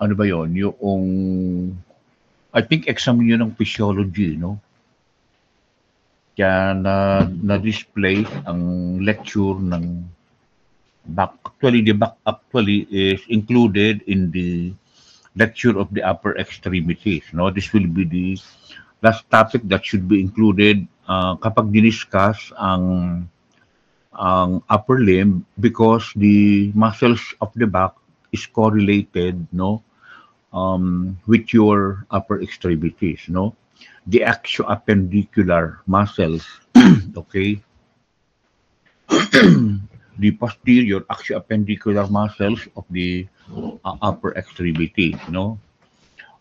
ano ba yon, yung, I think exam yun ng physiology, no? Kaya na-display ang lecture ng back. Actually, the back actually is included in the lecture of the upper extremities, no? This will be the last topic that should be included kapag diniscuss ang upper limb because the muscles of the back is correlated, no, with your upper extremities, no, the axioappendicular muscles, okay, the posterior axioappendicular muscles of the upper extremity, no.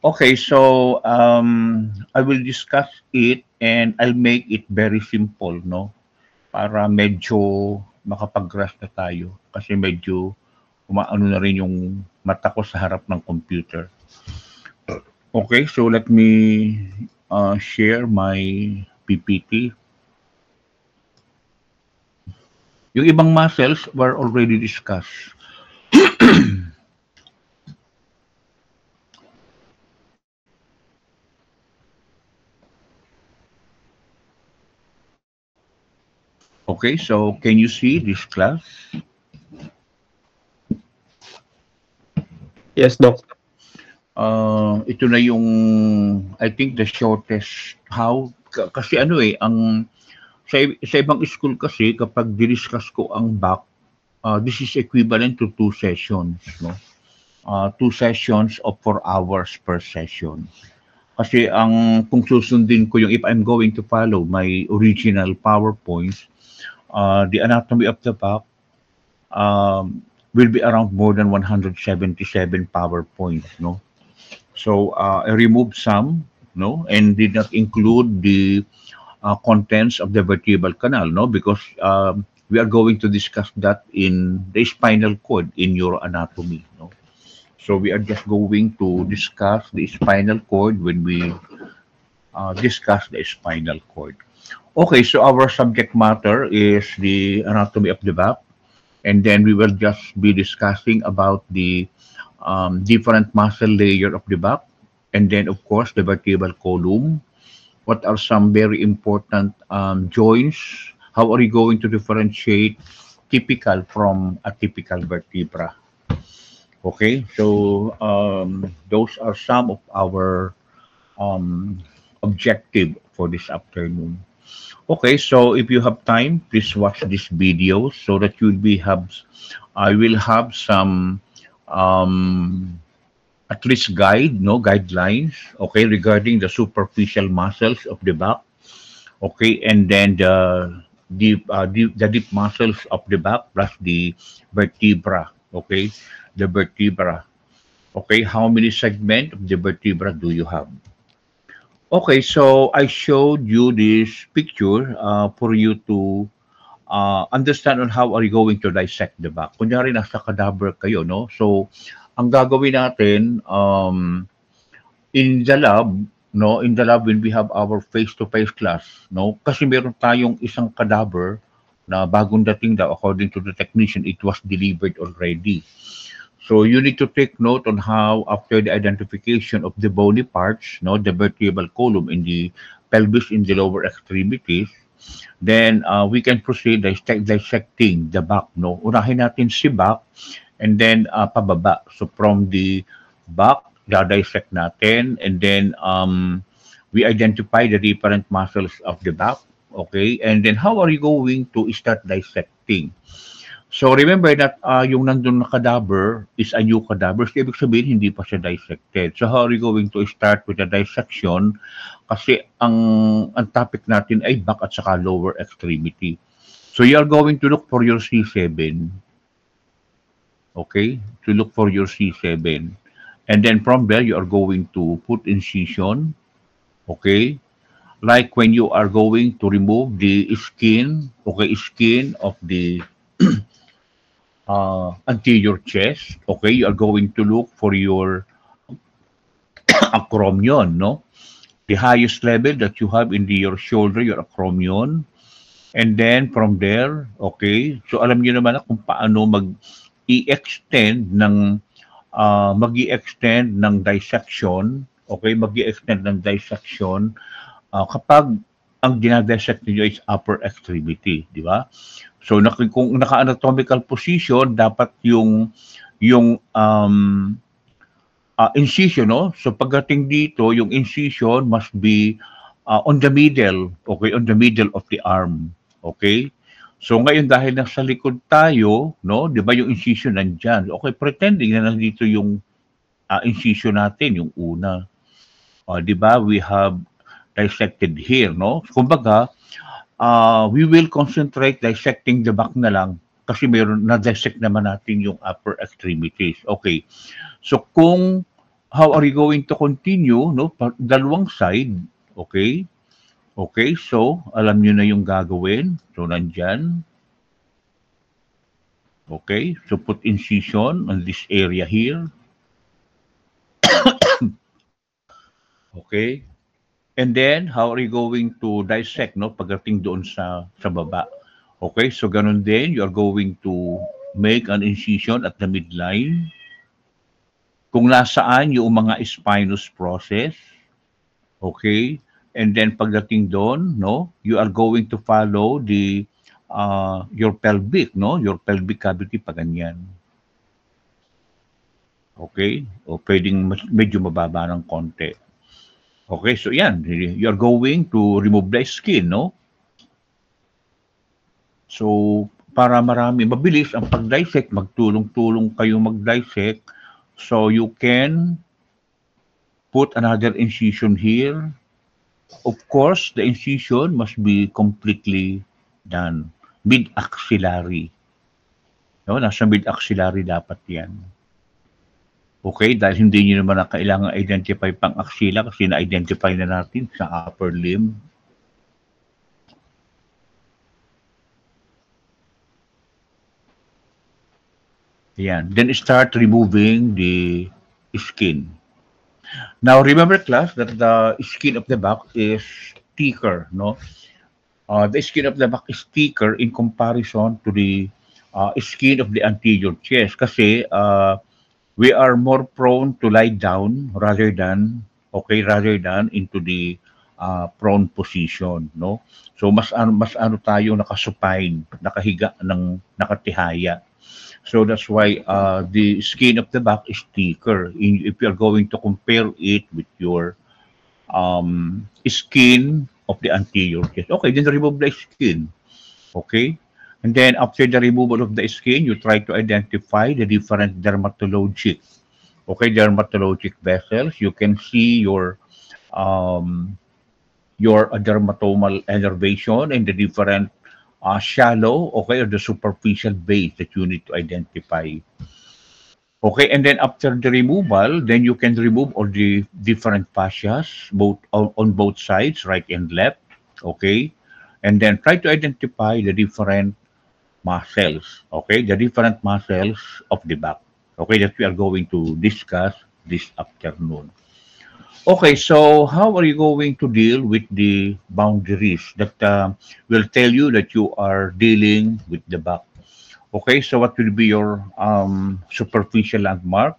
Okay, so I will discuss it and I'll make it very simple, no, para medyo makapag-grasp na tayo kasi medyo umaano na rin yung mata ko sa harap ng computer. Okay, so let me share my PPT. Yung ibang muscles were already discussed. Okay, so can you see this class? Yes, Doc. Ito na yung, I think, the shortest how, kasi ano eh, sa ibang school kasi, kapag diniscuss ko ang back, this is equivalent to 2 sessions, no? 2 sessions of 4 hours per session. Kasi kung susundin ko yung, if I'm going to follow my original PowerPoint, the anatomy of the back will be around more than 177 PowerPoints, no? So I removed some, no, and did not include the contents of the vertebral canal, no, because we are going to discuss that in the spinal cord in neuroanatomy, no. So we are just going to discuss the spinal cord when we discuss the spinal cord. Okay, so our subject matter is the anatomy of the back, and then we will just be discussing about the different muscle layer of the back, and then of course the vertebral column. What are some very important joints? How are you going to differentiate typical from atypical vertebra? Okay, so those are some of our um, objective for this afternoon. Okay, so if you have time, please watch this video so that I will have some um, at least guidelines, okay, regarding the superficial muscles of the back, okay, and then the deep muscles of the back plus the vertebra, okay, the vertebra, okay, how many segments of the vertebra do you have? Okay, so I showed you this picture for you to understand on how are you going to dissect the back. Kunyari, nasa cadaver kayo, no? So, ang gagawin natin, in the lab, no, in the lab when we have our face-to-face class, no, kasi meron tayong isang cadaver na bagong dating daw, according to the technician, it was delivered already. So you need to take note on how, after the identification of the bony parts, no, the vertebral column in the pelvis in the lower extremities, then we can proceed dissecting the back, no. Unahin natin si back and then pababa. So from the back, dissect natin, and then we identify the different muscles of the back, okay? And then how are you going to start dissecting? So remember that yung nandun na cadaver is a new cadaver. So ibig sabihin, hindi pa siya dissected. So how are you going to start with the dissection? Kasi ang topic natin ay back at saka lower extremity. So you are going to look for your C7. Okay? To look for your C7. And then from there, you are going to put incision. Okay? Like when you are going to remove the skin, okay, skin of the anterior chest, okay, you are going to look for your acromion, no? The highest level that you have in your shoulder, your acromion. And then from there, okay, so alam niyo naman na kung paano mag-i-extend ng mag-i-extend ng dissection, okay, mag-i-extend ng dissection kapag ang dinadissect niyo is upper extremity, di ba? So kung naka-anatomical position, dapat yung incision, no? So pagdating dito, yung incision must be on the middle, okay, on the middle of the arm, okay? So ngayon dahil nasa likod tayo, no, 'di ba yung incision nandiyan. Okay, pretending na nandito yung incision natin, yung una. 'Di ba? We have dissected here, no? Kumbaga, we will concentrate dissecting the back na lang kasi mayroon na dissect naman natin yung upper extremities. Okay. So kung how are you going to continue, no? Dalawang side, okay? Okay, so alam niyo na yung gagawin. So nandyan. Okay, so put incision on this area here. Okay. And then, how are you going to dissect, no? Pagdating doon sa baba. Okay, so ganun din, you are going to make an incision at the midline. Kung nasaan yung mga spinous process. Okay, and then pagdating doon, no, you are going to follow the your pelvic, no, your pelvic cavity pa ganyan. Okay, o pwedeng medyo mababa ng konti. Okay, so yan, you are going to remove the skin, no? So, para marami, mabilis ang pag-dissect, magtulong-tulong kayo mag-dissect. So, you can put another incision here. Of course, the incision must be completely done. Mid-axillary. No, nasa mid-axillary dapat yan. Okay, dahil hindi nyo naman na kailangan identify pang axilla kasi na-identify na natin sa upper limb. Ayan. Then start removing the skin. Now, remember class that the skin of the back is thicker, no? The skin of the back is thicker in comparison to the skin of the anterior chest kasi we are more prone to lie down rather than into the prone position, no? So mas ano tayo nakasupine, nakahiga ng nakatihaya. So that's why the skin of the back is thicker. If you're going to compare it with your skin of the anterior chest. Okay, then remove the skin. Okay? And then after the removal of the skin, you try to identify the different dermatologic vessels. You can see your dermatomal innervation and the different shallow, okay, or the superficial base that you need to identify. Okay, and then after the removal, then you can remove all the different fascias, on both sides, right and left, okay? And then try to identify the different muscles, okay? The different muscles of the back, okay, that we are going to discuss this afternoon. Okay, so how are you going to deal with the boundaries that will tell you that you are dealing with the back? Okay, so what will be your superficial landmark?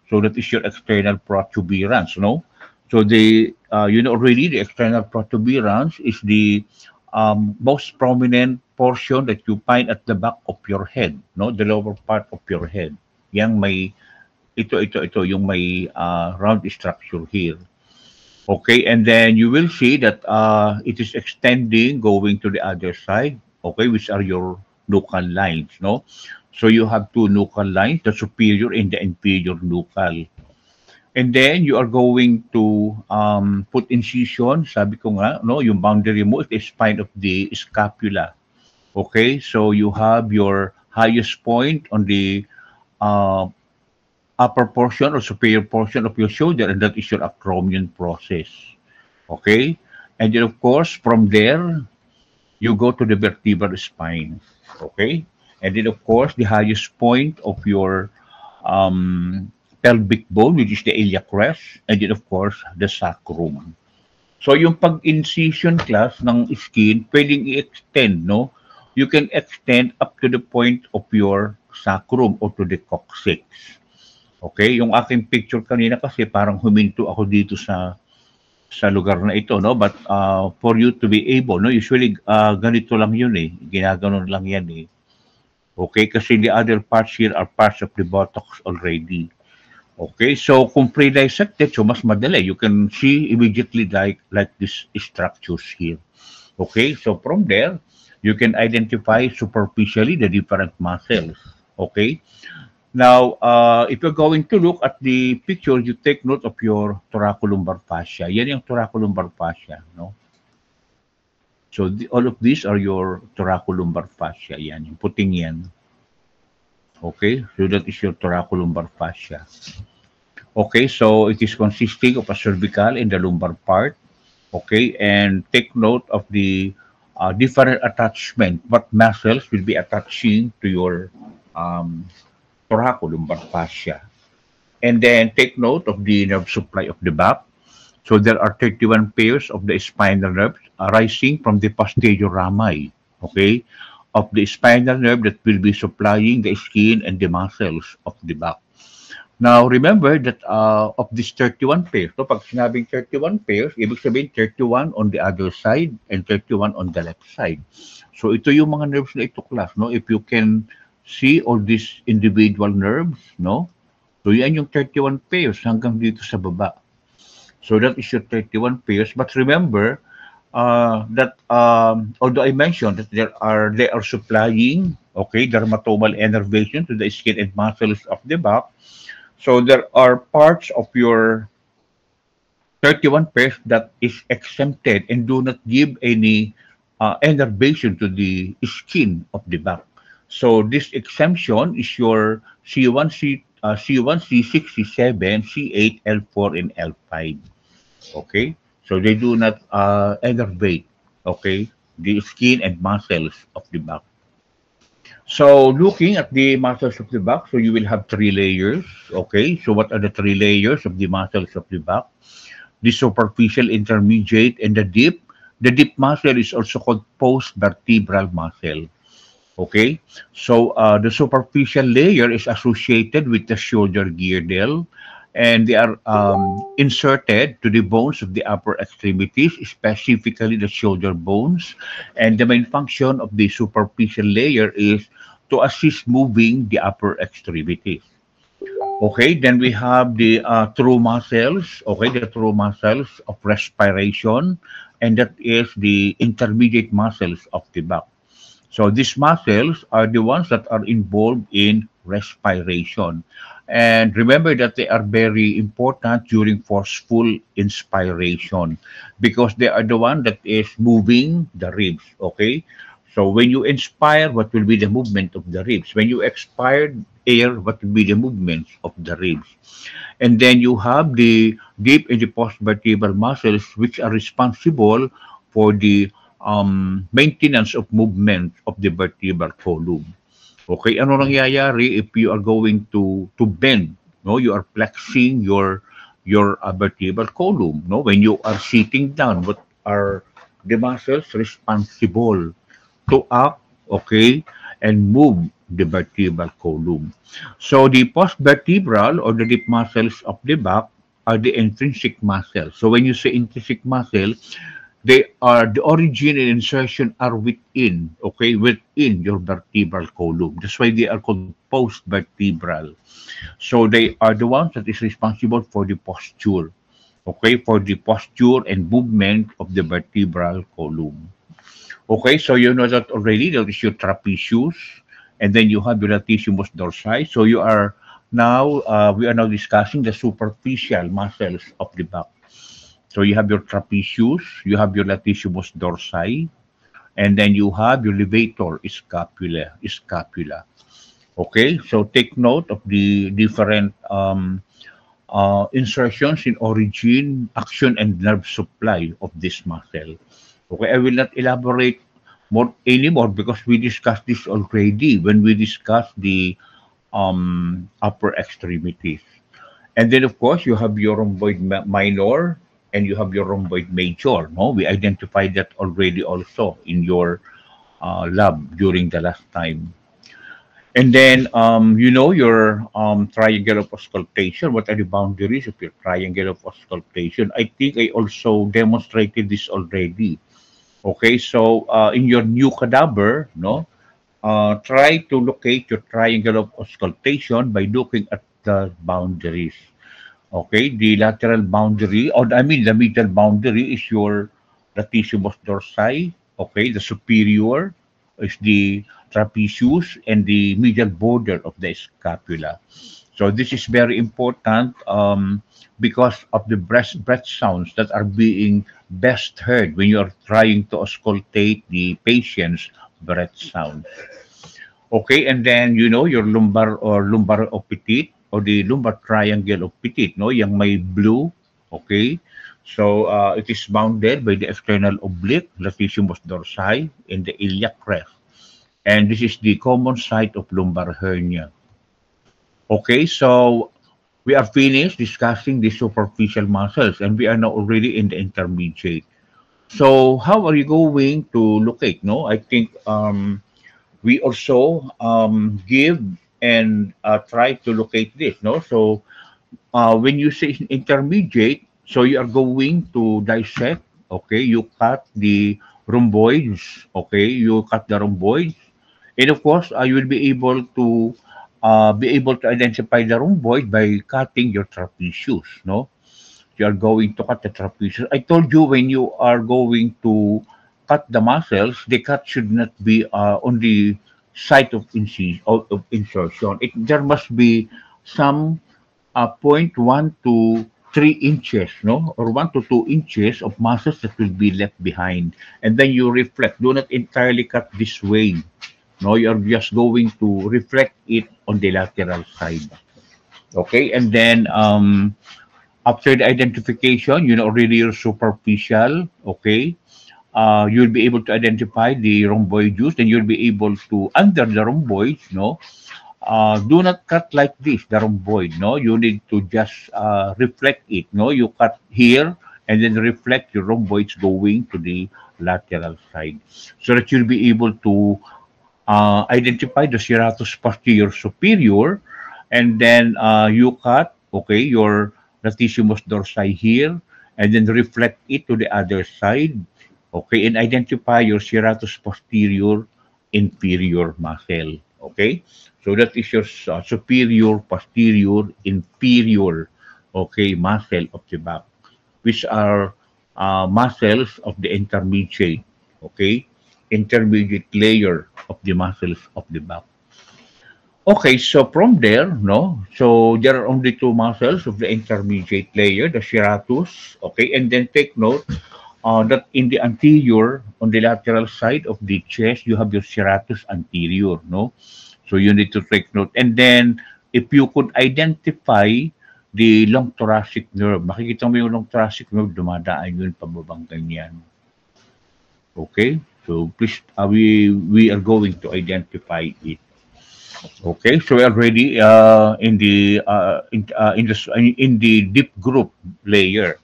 So that is your external protuberance, no? So the you know already the external protuberance is the most prominent portion that you find at the back of your head, no? The lower part of your head. Yang may ito yung may round structure here. Okay, and then you will see that it is extending, going to the other side, okay, which are your nuchal lines, no? So you have two nuchal lines, the superior and the inferior nuchal. And then you are going to put incision, sabi ko nga, no, yung boundary mo, it is spine of the scapula. Okay, so you have your highest point on the upper portion or superior portion of your shoulder, and that is your acromion process. Okay? And then, of course, from there, you go to the vertebral spine. Okay? And then, of course, the highest point of your pelvic bone, which is the iliac crest, and then, of course, the sacrum. So, yung pag-incision class ng skin, pwedeng i-extend, no? You can extend up to the point of your sacrum or to the coccyx. Okay, yung aking picture kanina kasi parang huminto ako dito sa lugar na ito, no? But for you to be able, no? Usually ganito lang yun eh. Ginaganon lang yan eh. Okay, kasi the other parts here are parts of the buttocks already. Okay, so kung pre-dissected, so mas madali. You can see immediately like these structures here. Okay, so from there, you can identify superficially the different muscles. Okay, now if you're going to look at the picture, you take note of your thoracolumbar fascia. Yan yung thoracolumbar fascia, no? So all of these are your thoracolumbar fascia. Yan, yung puting yan. Okay, so that is your thoracolumbar fascia. Okay, so it is consisting of a cervical and the lumbar part. Okay, and take note of the different attachment. What muscles will be attaching to your um, thoracolumbar fascia. And then take note of the nerve supply of the back. So there are 31 pairs of the spinal nerves arising from the posterior rami, okay, of the spinal nerve that will be supplying the skin and the muscles of the back. Now, remember that of these 31 pairs, so pag sinabing 31 pairs, ibig sabihin 31 on the other side and 31 on the left side. So ito yung mga nerves na ito, class, no? If you can see all these individual nerves, no? So yan yung 31 pairs hanggang dito sa baba. So that is your 31 pairs. But remember that although I mentioned that they are supplying, okay, dermatomal innervation to the skin and muscles of the back. So there are parts of your 31 pairs that is exempted and do not give any innervation to the skin of the back. So this exemption is your C1, C1, C6, C7, C8, L4, and L5. Okay, so they do not innervate, okay, the skin and muscles of the back. So looking at the muscles of the back, so you will have three layers. Okay, so what are the three layers of the muscles of the back? The superficial, intermediate, and the deep. The deep muscle is also called post-vertebral muscle. Okay, so the superficial layer is associated with the shoulder girdle, and they are inserted to the bones of the upper extremities, specifically the shoulder bones. And the main function of the superficial layer is to assist moving the upper extremities. Okay, then we have the true muscles, okay, the true muscles of respiration, and that is the intermediate muscles of the back. So these muscles are the ones that are involved in respiration. And remember that they are very important during forceful inspiration because they are the one that is moving the ribs, okay? So when you inspire, what will be the movement of the ribs? When you expire air, what will be the movements of the ribs? And then you have the deep and the post-vertebral muscles which are responsible for the maintenance of movement of the vertebral column. Okay, ano nangyayari if you are going to bend, no? You are flexing your vertebral column, no? When you are sitting down, what are the muscles responsible to act, okay, and move the vertebral column? So the post-vertebral or the deep muscles of the back are the intrinsic muscles. So when you say intrinsic muscle, they are the origin and insertion are within, okay, within your vertebral column. That's why they are called post-vertebral. So they are the ones that is responsible for the posture, okay, for the posture and movement of the vertebral column. Okay, so you know that already. That is your trapezius, and then you have your latissimus dorsi. So you are now we are now discussing the superficial muscles of the back. So you have your trapezius, you have your latissimus dorsi, and then you have your levator scapula. Okay, so take note of the different insertions in origin, action, and nerve supply of this muscle. Okay, I will not elaborate more anymore because we discussed this already when we discussed the upper extremities. And then, of course, you have your rhomboid minor and you have your rhomboid major. No, we identified that already also in your lab during the last time. And then, your triangle of auscultation. What are the boundaries of your triangle of auscultation? I think I also demonstrated this already. Okay, so in your new cadaver, no, try to locate your triangle of auscultation by looking at the boundaries. Okay, the lateral boundary, or I mean the middle boundary is your latissimus dorsi. Okay, the superior is the trapezius and the medial border of the scapula. So this is very important because of the breath sounds that are being best heard when you are trying to auscultate the patient's breath sounds. Okay, and then your lumbar or lumbar of petit or the lumbar triangle of petit, no, yung may blue. Okay, so it is bounded by the external oblique, latissimus dorsi, and the iliac crest, and this is the common site of lumbar hernia. Okay, so we are finished discussing the superficial muscles, and we are now already in the intermediate. So how are you going to locate? No, I think we also give and try to locate this. No, so when you say intermediate, so you are going to dissect. Okay, you cut the rhomboids. Okay, you cut the rhomboids, and of course, you will be able to identify the rhomboid by cutting your trapezius. No, you are going to cut the trapezius. I told you when you are going to cut the muscles, the cut should not be on the site of, of insertion. There must be some point 1 to 3 inches, no, or 1 to 2 inches of muscles that will be left behind, and then you reflect. Do not entirely cut this way. No, you are just going to reflect it on the lateral side. Okay, and then after the identification, already you're superficial, okay? You'll be able to identify the rhomboideus, and you'll be able to, under the rhomboids, no? Do not cut like this, the rhomboid, no? You need to just reflect it, no? You cut here, and then reflect your rhomboids going to the lateral side, so that you'll be able to identify the serratus posterior superior, and then you cut, okay, your latissimus dorsi here, and then reflect it to the other side, okay, and identify your serratus posterior inferior muscle, okay. So that is your superior, posterior, inferior, okay, muscle of the back, which are muscles of the intermediate, okay, intermediate layer of the muscles of the back. Okay, so from there, no, so there are only two muscles of the intermediate layer, the serratus, okay, and then take note that in the anterior, on the lateral side of the chest, you have your serratus anterior, no? So you need to take note. And then, if you could identify the long thoracic nerve, makikita mo yung long thoracic nerve, dumadaan yun pababang ganyan. Okay, so please, we are going to identify it. Okay, so we are already in the deep group layer.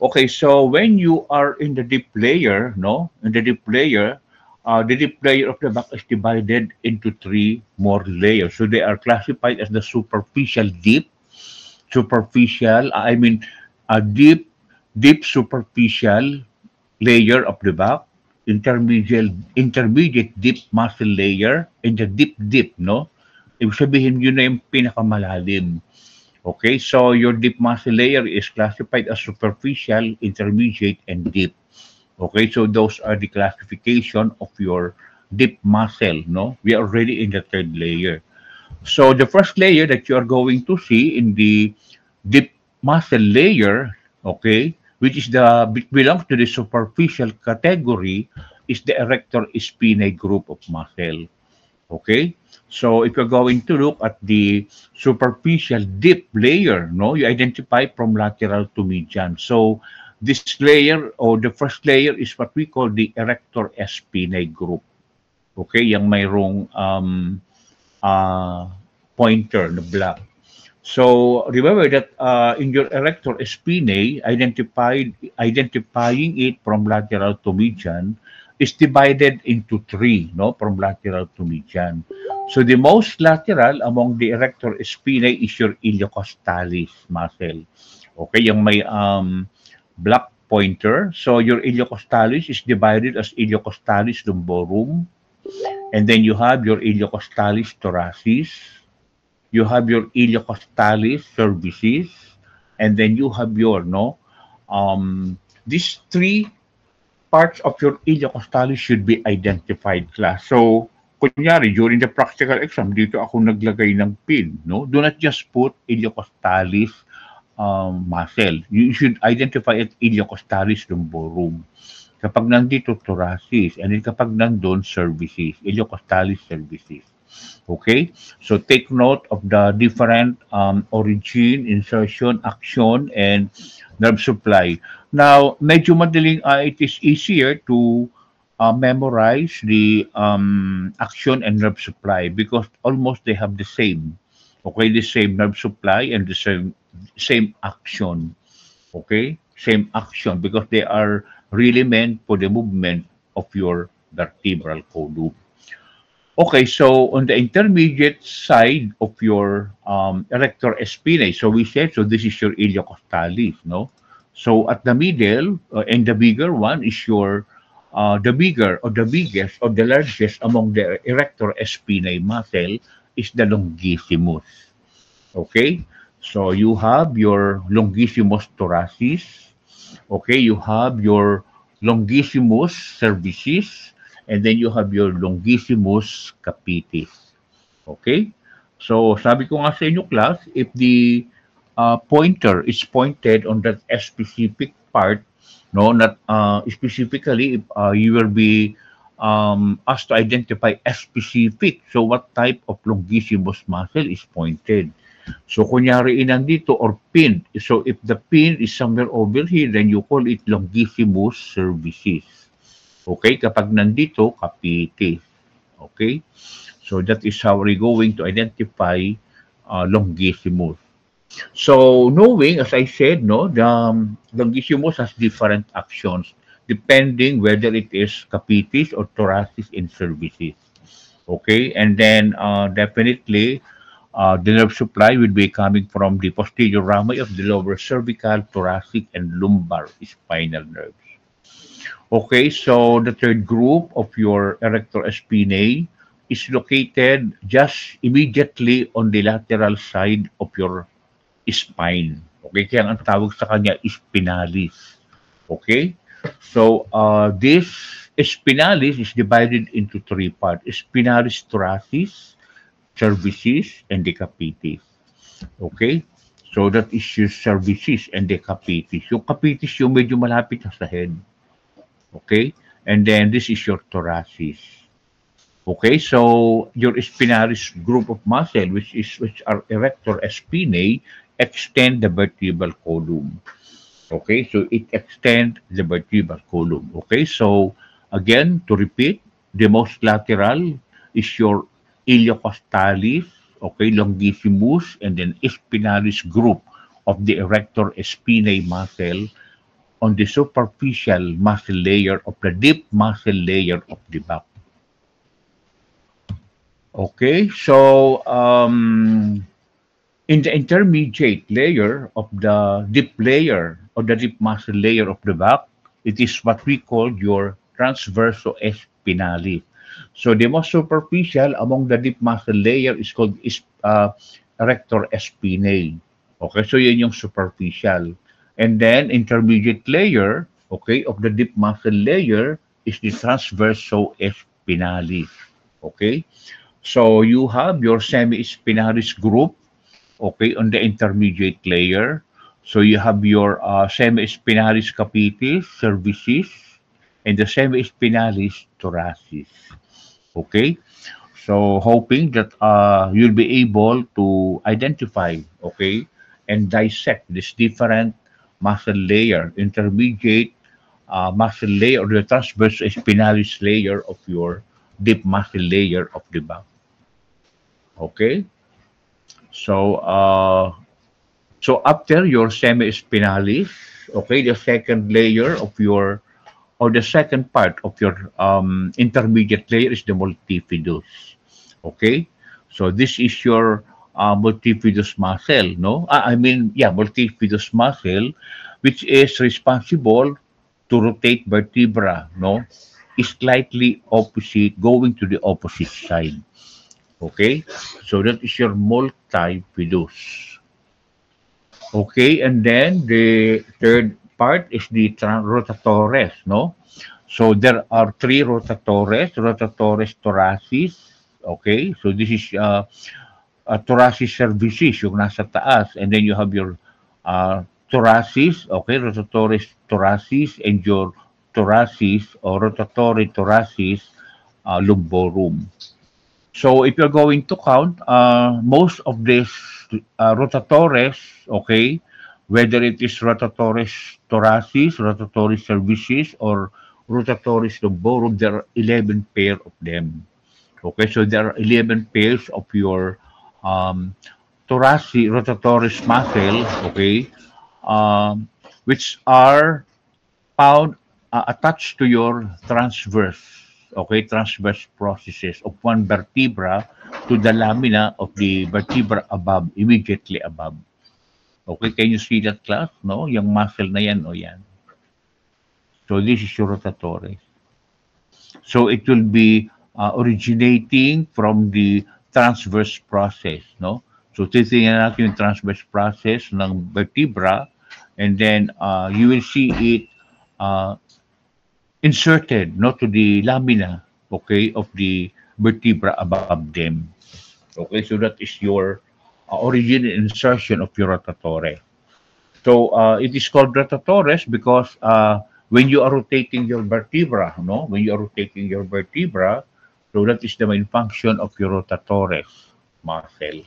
Okay, so when you are in the deep layer, no, in the deep layer of the back is divided into three more layers. So they are classified as the superficial deep, superficial. I mean, a deep superficial layer of the back, intermediate deep muscle layer, and the deep, no? Ibig sabihin, yun na yung pinakamalalim. Okay, so your deep muscle layer is classified as superficial, intermediate, and deep. Okay, so those are the classification of your deep muscle, no? We are already in the third layer. So the first layer that you are going to see in the deep muscle layer, okay, which is belongs to the superficial category, is the erector spinae group of muscle. Okay, so if you're going to look at the superficial deep layer, no, you identify from lateral to median. So this layer, or the first layer, is what we call the erector spinae group. Okay, yung mayroong pointer na black. So remember that in your erector spinae, identifying it from lateral to median, is divided into three, no, from lateral to median. So the most lateral among the erector spinae is your iliocostalis muscle. Okay, yung may black pointer. So your iliocostalis is divided as iliocostalis lumborum, and then you have your iliocostalis thoracis, you have your iliocostalis cervicis, and then you have your these three parts of your iliocostalis should be identified, class. So kunyari during the practical exam dito ako naglagay ng pin, no, do not just put iliocostalis muscle. You should identify it iliocostalis lumborum. Kapag nandito thoracis, and then kapag nandun cervicis, iliocostalis cervicis. Okay, so take note of the different origin, insertion, action, and nerve supply. Now, medyo madaling, it is easier to memorize the action and nerve supply because almost they have the same. Okay, the same nerve supply and the same action. Okay, same action because they are really meant for the movement of your vertebral column. Okay, so on the intermediate side of your erector spinae, so we said, so this is your iliocostalis, no? So at the middle, and the bigger one is your, the bigger or the biggest or the largest among the erector spinae muscle is the longissimus. Okay, so you have your longissimus thoracis. Okay, you have your longissimus cervicis, and then you have your longissimus capitis. Okay? So, sabi ko nga sa inyo, class, if the pointer is pointed on that specific part, no, not specifically, if you will be asked to identify a specific, so what type of longissimus muscle is pointed. So, kunyari inandito or pinned. So, if the pin is somewhere over here, then you call it longissimus cervicis. Okay? Kapag nandito, capitis. Okay? So, that is how we're going to identify longissimus. So, knowing, as I said, no, the longissimus has different actions depending whether it is capitis or thoracis and cervicis. Okay? And then, definitely, the nerve supply will be coming from the posterior rami of the lower cervical, thoracic, and lumbar spinal nerves. Okay, so the third group of your erector spinae is located just immediately on the lateral side of your spine. Okay, kaya ang tawag sa kanya spinalis. Okay, so this spinalis is divided into three parts: spinalis thoracis, cervicis, and decapitis. Okay? So that is yung cervicis and decapitis. Yung capitis yung medyo malapit sa head. Okay? And then this is your thoracis. Okay? So your spinalis group of muscle, which are erector spinae, extend the vertebral column. Okay? So it extends the vertebral column. Okay? So again, to repeat, the most lateral is your iliocostalis, okay, longissimus, and then spinalis group of the erector spinae muscle on the superficial muscle layer of the deep muscle layer of the back. Okay, so in the intermediate layer of the deep layer or the deep muscle layer of the back, it is what we call your transverso spinalis. So the most superficial among the deep muscle layer is called erector spinae. Okay, so yun yung superficial. And then intermediate layer, okay, of the deep muscle layer is the transverso spinalis. Okay, so you have your semi-spinalis group, okay, on the intermediate layer. So you have your semi-spinalis capitis, cervicis, and the semi-spinalis thoracis. Okay, so hoping that you'll be able to identify, okay, and dissect this different muscle layer, intermediate muscle layer, or the transverse spinalis layer of your deep muscle layer of the back. Okay, so so after your semi-spinalis, okay, the second layer of your or the second part of your intermediate layer is the multifidus. Okay, so this is your multifidus muscle, no? I mean, yeah, multifidus muscle, which is responsible to rotate vertebra, no? Is slightly opposite, going to the opposite side. Okay, so that is your multifidus. Okay, and then the third part is the rotatores, no? So there are three rotatores, rotatores thoracis. Okay, so this is thoracic cervicis, yung nasa taas. And then you have your thoracis, okay, rotatores thoracis, and your thoracis or rotatory thoracis lumborum. So if you're going to count, most of these rotatores, okay, whether it is rotatoris thoracis, rotatoris cervicis, or rotatoris lumborum, there are 11 pair of them. Okay, so there are 11 pairs of your um, thoracic rotatoris muscle, okay, which are found attached to your transverse, okay, transverse processes of one vertebra to the lamina of the vertebra above, immediately above. Okay, can you see that, class? No, yung muscle na yan, o yan. So this is your rotatory. So it will be originating from the transverse process, no? So titingnan natin yung transverse process ng vertebra, and then you will see it uh, inserted, no, to the lamina, okay, of the vertebra above them. Okay, so that is your origin and insertion of your rotatore. So it is called rotatores because when you are rotating your vertebra, no, when you are rotating your vertebra, so that is the main function of your rotatores muscle.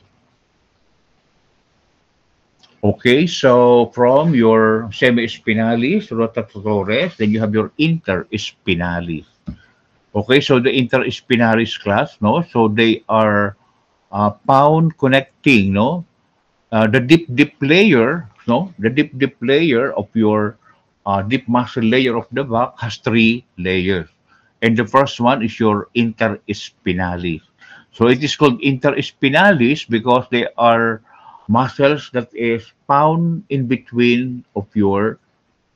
Okay, so from your semi-spinalis, rotatores, then you have your interspinalis. Okay, so the interspinalis class, no, so they are found connecting, no, the deep layer, no, the deep layer of your deep muscle layer of the back has three layers, and the first one is your interspinalis. So it is called interspinalis because they are muscles that is found in between of your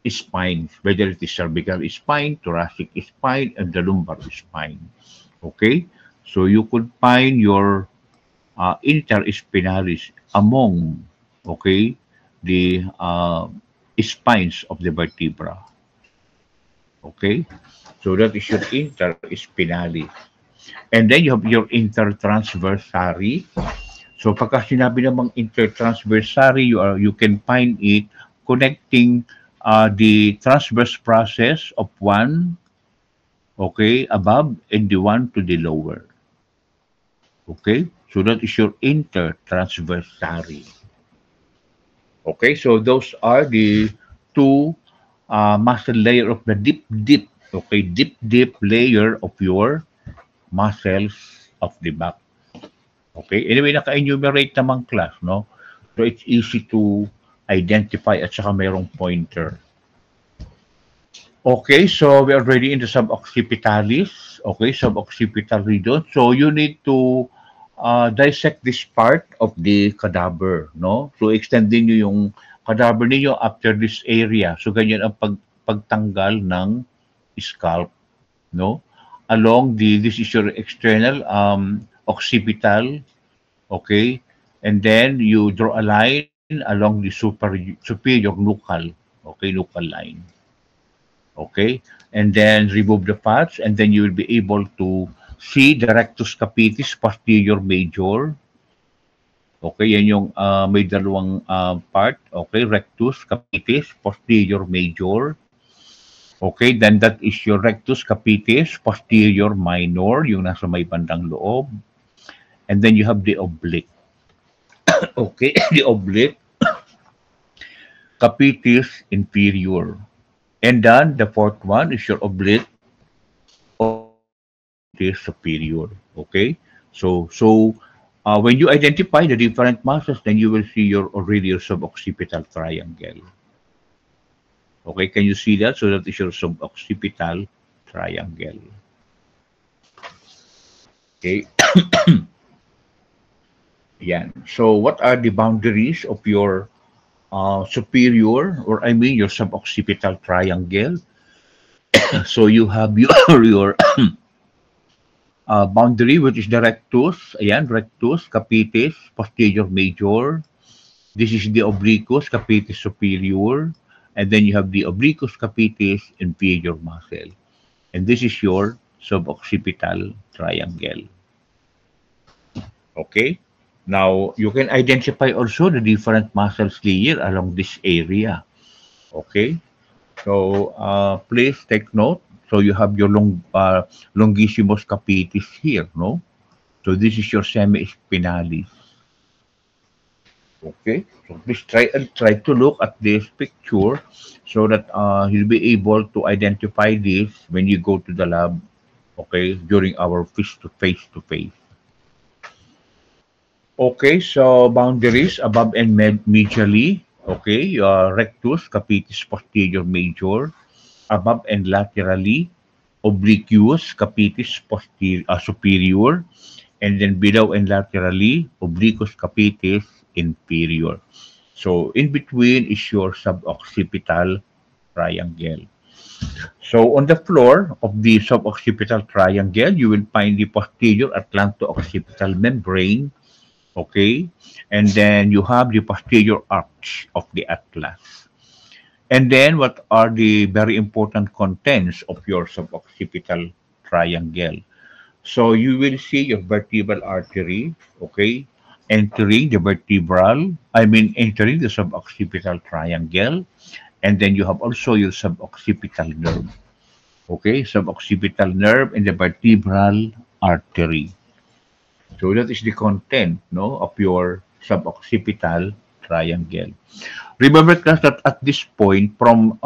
spines, whether it is cervical spine, thoracic spine, and the lumbar spine. Okay, so you could find your interspinalis among, okay, the spines of the vertebra. Okay, so that is your interspinalis. And then you have your intertransversary. So pagka sinabi namang intertransversary, you can find it connecting the transverse process of one, okay, above, and the one to the lower. Okay, so that is your intertransversary. Okay, so those are the two muscle layer of the deep, okay, deep layer of your muscles of the back. Okay, anyway, naka-enumerate naman class, no? So it's easy to identify at saka mayroong pointer. Okay, so we're already in the suboccipitalis. Okay, suboccipital region. So you need to dissect this part of the cadaver, no? So extendin nyo yung cadaver ninyo after this area. So ganyan ang pagtanggal ng scalp, no? Along this is your external occipital, okay? And then you draw a line along the superior nuchal, okay, nuchal line. Okay, and then remove the fats, and then you will be able to see the rectus capitis posterior major. Okay, yan yung may dalawang part. Okay, rectus capitis posterior major. Okay, then that is your rectus capitis posterior minor, yung nasa may bandang loob. And then you have the oblique. Okay, the oblique capitis inferior. And then the fourth one is your oblique superior. Okay, so when you identify the different muscles, then you will see your already your suboccipital triangle. Okay, can you see that? So that is your suboccipital triangle. Okay. Yan. So what are the boundaries of your superior, or I mean your suboccipital triangle? So you have your boundary, which is the rectus. Ayan, rectus, capitis, posterior major. This is the obliquus capitis superior. And then you have the obliquus capitis inferior muscle. And this is your suboccipital triangle. Okay? Now, you can identify also the different muscles layer along this area. Okay? So, please take note. So, you have your longissimus capitis here, no? So, this is your semi-spinalis. Okay? So, please try to look at this picture so that you'll be able to identify this when you go to the lab, okay, during our face-to-face. Okay, so boundaries above and medially. Okay, rectus, capitis posterior major, above and laterally, obliquus, capitis posterior, superior, and then below and laterally, obliquus capitis inferior. So in between is your suboccipital triangle. So on the floor of the suboccipital triangle, you will find the posterior atlanto-occipital membrane. Okay, and then you have the posterior arch of the atlas. And then what are the very important contents of your suboccipital triangle? So you will see your vertebral artery, okay, entering the entering the suboccipital triangle, and then you have also your suboccipital nerve, okay, suboccipital nerve and the vertebral artery. So that is the content, no, of your suboccipital triangle. Remember class that at this point from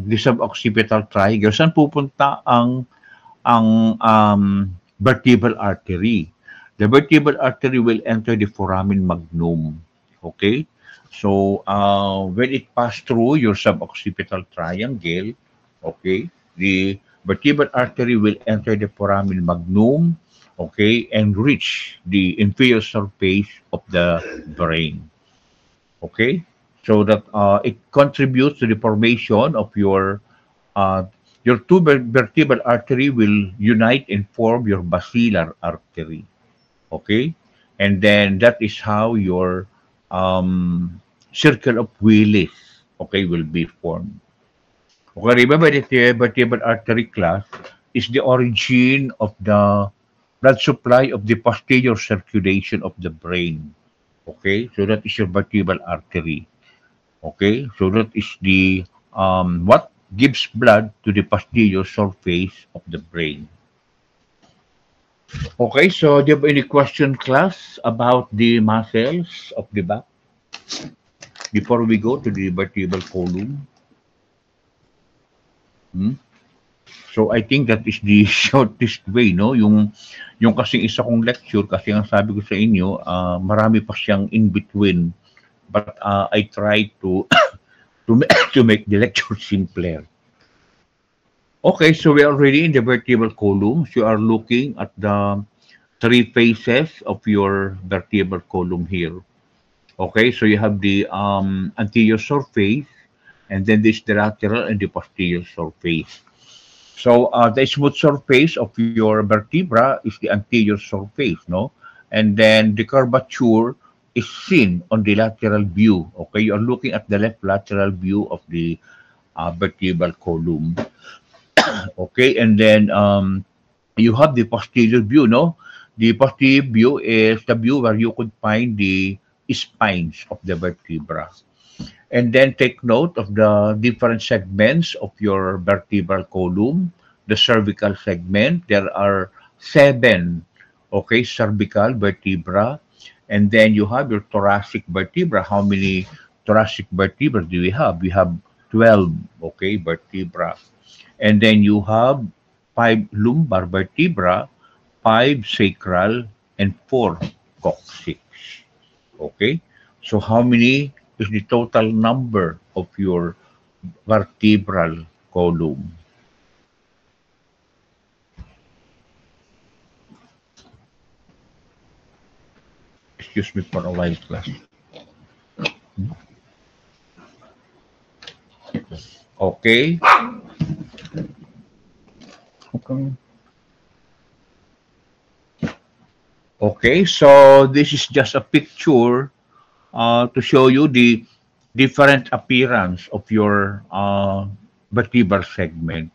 the suboccipital triangle, saan pupunta ang vertebral artery? The vertebral artery will enter the foramen magnum. Okay? So when it passes through your suboccipital triangle, okay, the vertebral artery will enter the foramen magnum, okay, and reach the inferior surface of the brain. Okay, so that it contributes to the formation of uh, your two vertebral artery will unite and form your basilar artery. Okay, and then that is how your circle of Willis, okay, will be formed. Okay, remember that the vertebral artery class is the origin of the blood supply of the posterior circulation of the brain. Okay, so that is your vertebral artery. Okay, so that is the what gives blood to the posterior surface of the brain. Okay, so do you have any question, class, about the muscles of the back before we go to the vertebral column? Hmm? So I think that is the shortest way, no? Yung kasing isa kong lecture, kasi ang sabi ko sa inyo, marami pa siyang in between. But I try to to make the lecture simpler. Okay, so we are already in the vertebral column. So you are looking at the three faces of your vertebral column here. Okay, so you have the anterior surface, and then this the lateral and the posterior surface. So the smooth surface of your vertebra is the anterior surface, no? And then the curvature is seen on the lateral view. Okay, you are looking at the left lateral view of the vertebral column. Okay, and then you have the posterior view, no? The posterior view is the view where you could find the spines of the vertebra. And then take note of the different segments of your vertebral column. The cervical segment, there are 7, okay, cervical vertebra. And then you have your thoracic vertebra. How many thoracic vertebra do we have? We have 12, okay, vertebra. And then you have 5 lumbar vertebra, 5 sacral, and 4 coccyx. Okay? So how many is the total number of your vertebral column. Excuse me for a while, class. Okay. Okay, so this is just a picture to show you the different appearance of your vertebral segment.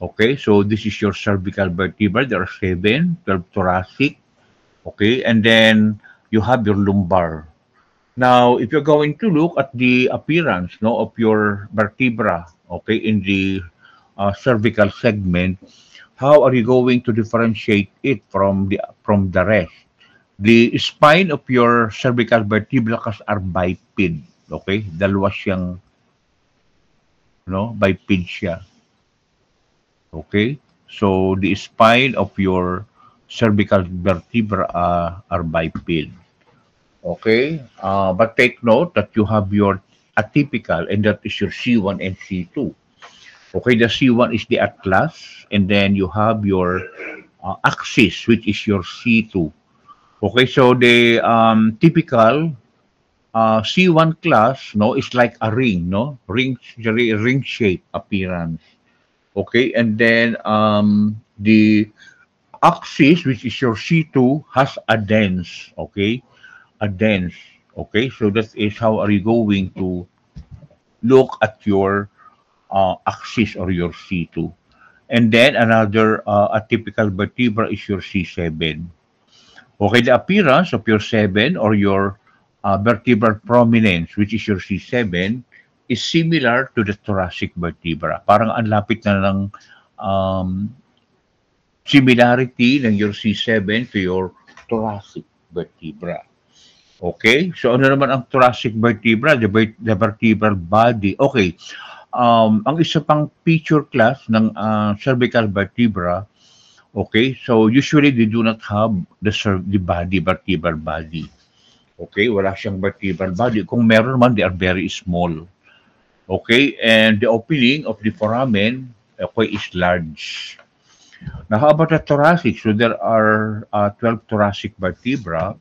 Okay, so this is your cervical vertebra. There are 7, 12 thoracic. Okay, and then you have your lumbar. Now, if you're going to look at the appearance, no, of your vertebra, okay, in the cervical segment, how are you going to differentiate it from the rest? The spine of your cervical vertebra are biped, okay? Dalawa siyang, no, biped siya. Okay? So the spine of your cervical vertebra are biped. Okay? But take note that you have your atypical, and that is your C1 and C2. Okay, the C1 is the atlas, and then you have your axis, which is your C2. Okay, so the typical C1 class, no, is like a ring, no, ring shape appearance. Okay, and then the axis, which is your C2, has a dens. Okay, a dens. Okay, so that is how are you going to look at your axis or your C2. And then another atypical vertebra is your C7. Okay, the appearance of your 7 or your vertebral prominence, which is your C7, is similar to the thoracic vertebra. Parang ang lapit na ng um, similarity ng your C7 to your thoracic vertebra. Okay? So ano naman ang thoracic vertebra? The vertebral body. Okay. Ang isa pang feature class ng cervical vertebra, okay, so usually they do not have the body, vertebral body. Okay, wala siyang vertebral body. Kung meron man, they are very small. Okay, and the opening of the foramen, okay, is large. Now, how about the thoracic? So there are 12 thoracic vertebra.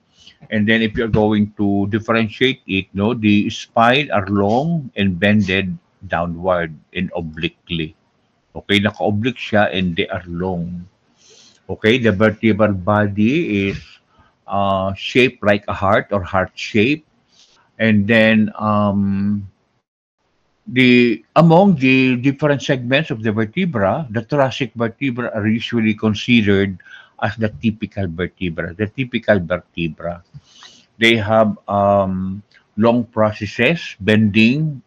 And then if you're going to differentiate it, no, the spine are long and bended downward and obliquely. Okay, naka-oblique siya and they are long. Okay, the vertebral body is shaped like a heart or heart shape. And then among the different segments of the vertebra, the thoracic vertebra are usually considered as the typical vertebra. The typical vertebra. They have long processes, bending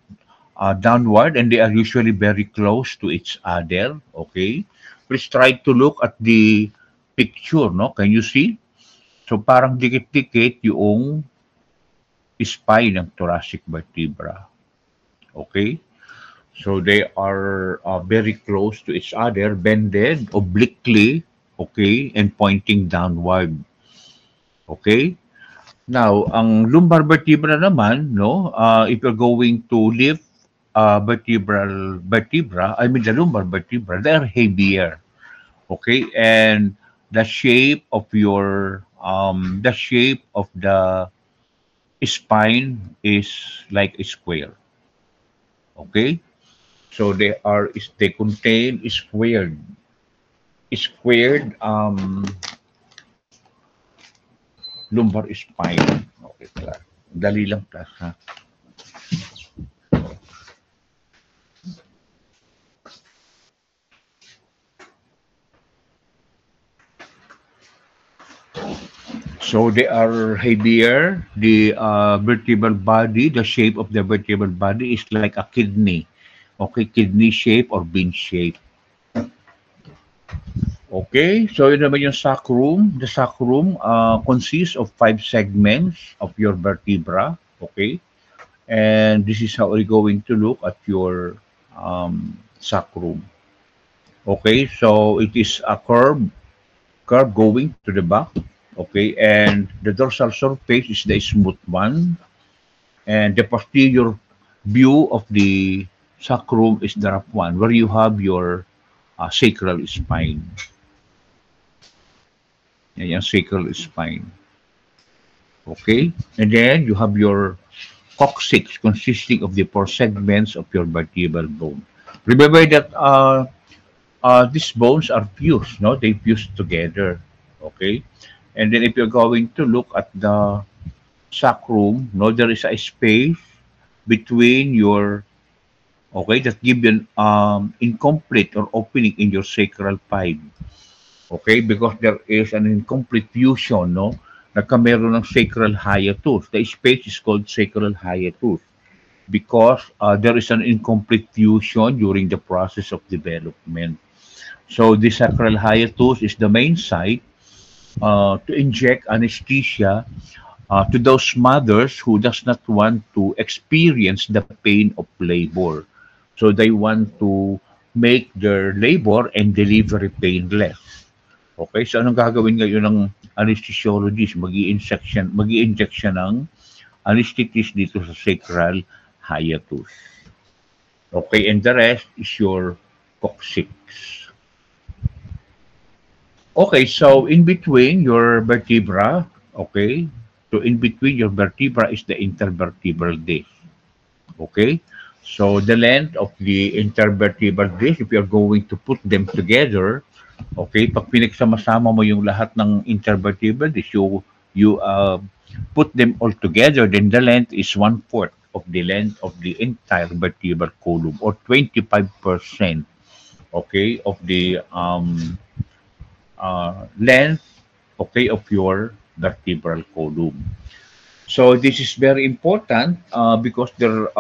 downward, and they are usually very close to each other. Okay, please try to look at the picture. No, can you see? So parang dikit-dikit yung spine ng thoracic vertebra. Okay, so they are very close to each other, bended obliquely. Okay, and pointing downward. Okay. Now, ang lumbar vertebra naman, no, if you're going to lift the lumbar vertebra, they are heavier. Okay, and the shape of the spine is like a square. Okay, so they contain squared lumbar spine. Okay, class. Dali lang, class, ha? So they are heavier. The vertebral body, the shape of the vertebral body is like a kidney. Okay, kidney shape or bean shape. Okay, so yun naman yung sacrum. The sacrum consists of 5 segments of your vertebra. Okay, and this is how we're going to look at your sacrum. Okay, so it is a curve going to the back. Okay, and the dorsal surface is the smooth one, and the posterior view of the Sacrum is the rough one, where you have your sacral spine. Yan yung sacral spine. Okay? And then you have your coccyx consisting of the four segments of your vertebral bone. Remember that these bones are fused, no? They fuse together. Okay? And then if you're going to look at the sacrum, no, there is a space between your, okay, that give you an incomplete or opening in your sacral pipe. Okay? Because there is an incomplete fusion, no? Nagkameron ng sacral hiatus. The space is called sacral hiatus because there is an incomplete fusion during the process of development. So the sacral hiatus is the main site to inject anesthesia to those mothers who does not want to experience the pain of labor. So they want to make their labor and delivery painless. Okay, so anong gagawin ngayon ng anesthesiologist? Mag-i-inject siya ng anesthetist dito sa sacral hiatus. Okay, and the rest is your coccyx. Okay, so in between your vertebra, okay, so in between your vertebra is the intervertebral disc. Okay, so the length of the intervertebral disc, if you're going to put them together, okay, pag pinagsama-sama mo yung lahat ng intervertebral disc, you put them all together, then the length is 1/4 of the length of the entire vertebral column, or 25%, okay, of the length, okay, of your vertebral column. So this is very important because their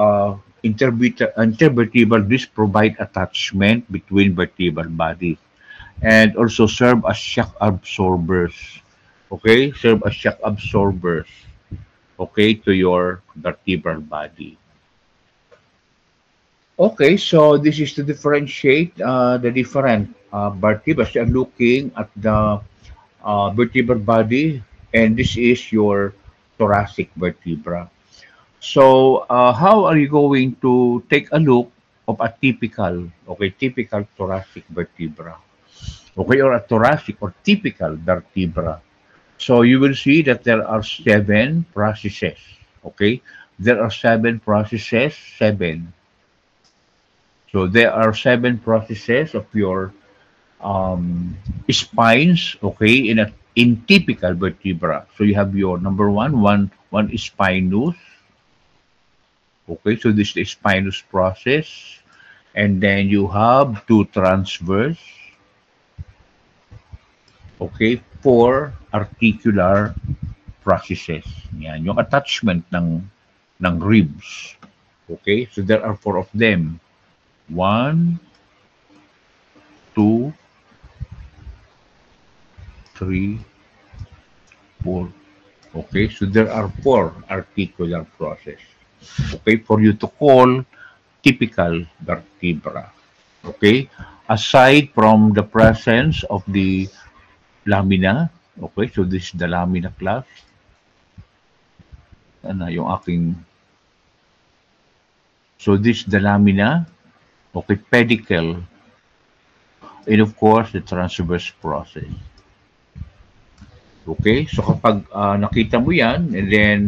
intervertebral discs provide attachment between vertebral bodies and also serve as shock absorbers. Okay, serve as shock absorbers. Okay, to your vertebral body. Okay, so this is to differentiate the different vertebrae. So you're looking at the vertebral body, and this is your thoracic vertebra. So, how are you going to take a look of a typical, okay, typical thoracic vertebra, okay, or a thoracic or typical vertebra? So you will see that there are seven processes, okay? There are seven processes, seven. So there are seven processes of your spines, okay, in typical vertebra. So you have your number one is spinous, okay. So this is the spinous process, and then you have two transverse, okay, four articular processes. Yan, yung attachment ng ribs. Okay, so there are four of them. One, two, three, four. Okay, so there are four articular process. Okay, for you to call typical vertebra. Okay, aside from the presence of the lamina, okay, so this is the lamina class. Ano yung aking, so this is the lamina, okay, pedicle, and of course the transverse process. Okay, so kapag nakita mo yan, and then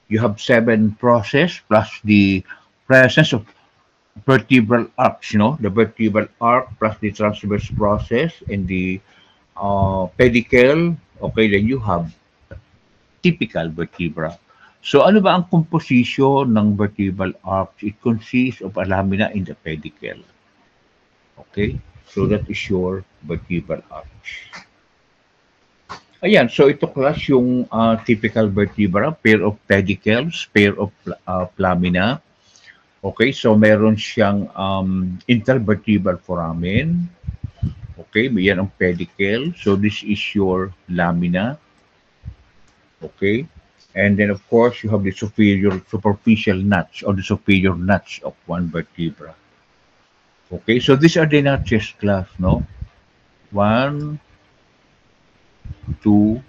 you have seven process plus the presence of vertebral arcs, you know, the vertebral arc plus the transverse process and the pedicle, okay, then you have typical vertebra. So ano ba ang composition ng vertebral arch? It consists of a lamina in the pedicle. Okay, so that is your vertebral arch. Ayan, so ito class yung typical vertebra, pair of pedicles, pair of lamina. Okay, so meron siyang intervertebral foramen. Okay, yan ang pedicle. So this is your lamina. Okay, and then of course you have the superficial notch or the superior notch of one vertebra. Okay, so these are the notches class, no? One, two,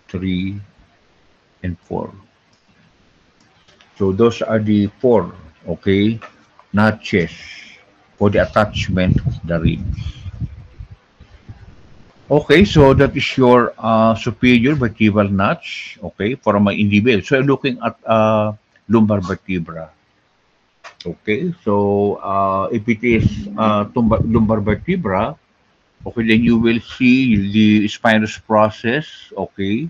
three, and four. So those are the four, okay, notches for the attachment of the ribs. Okay, so that is your superior vertebral notch, okay, for my individual. So looking at lumbar vertebra. Okay, so if it is lumbar vertebra, okay, then you will see the spinous process, okay,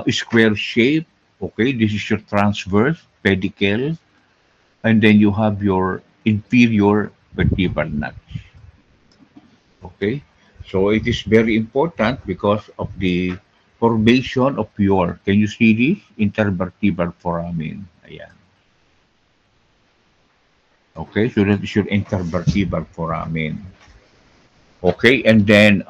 square shape, okay, this is your transverse, pedicle, and then you have your inferior vertebral notch, okay. So it is very important because of the formation of your, can you see this? Intervertebral foramen. Ayan. Okay, so that is your intervertebral foramen. Okay, and then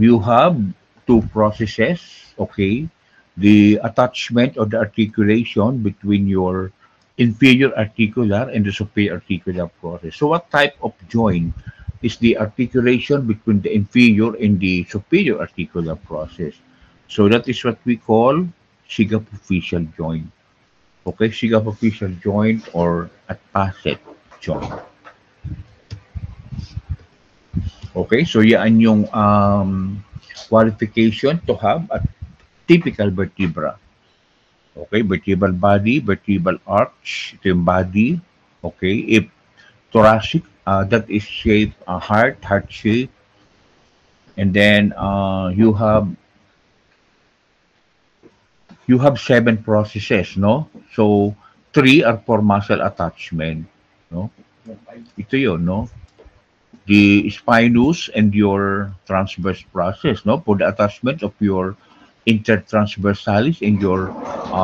you have two processes, okay? The attachment or the articulation between your inferior articular and the superior articular process. So what type of joint is the articulation between the inferior and the superior articular process? So that is what we call sigapophyseal joint. Okay, sigapophyseal joint or adpacet joint. Okay, so yan yung qualification to have a typical vertebra. Okay, vertebral body, vertebral arch, ito yung body. Okay, if thoracic, that is shape, heart shape. And then you have seven processes, no? So, three are for muscle attachment, no? Ito yun, no? The spinous and your transverse process, no, for the attachment of your intertransversalis and your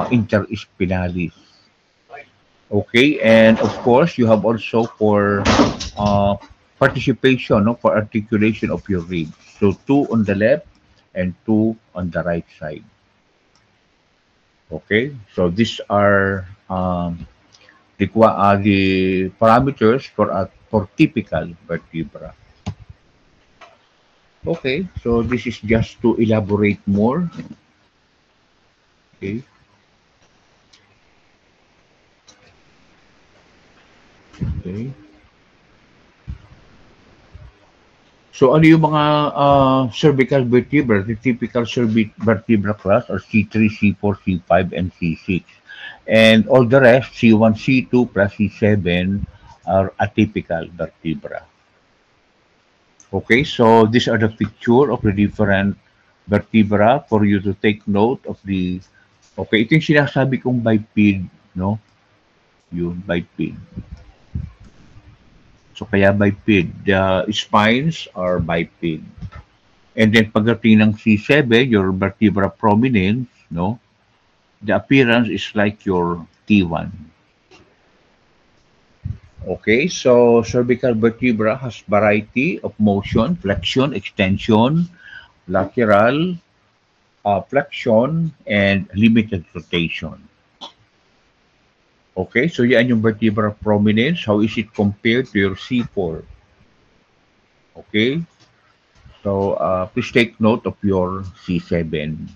interspinalis. Okay, and of course you have also for uh, participation, no, for articulation of your ribs. So two on the left and two on the right side. Okay, so these are the parameters for typical vertebra. Okay, so this is just to elaborate more. Okay, okay. So ano yung mga cervical vertebra? The typical cervical vertebra class are C3, C4, C5, and C6. And all the rest, C1, C2 plus C7 are atypical vertebra. Okay, so these are the picture of the different vertebra for you to take note of the. Okay, ito yung sinasabi kong biped, no? Yun, biped. So kaya biped, the spines are biped. And then pagdating ng C7, your vertebra prominence, no? The appearance is like your T1. Okay, so cervical vertebra has variety of motion, flexion, extension, lateral, flexion, and limited rotation. Okay, so yan yung vertebra prominence. How is it compared to your C4? Okay, so please take note of your C7.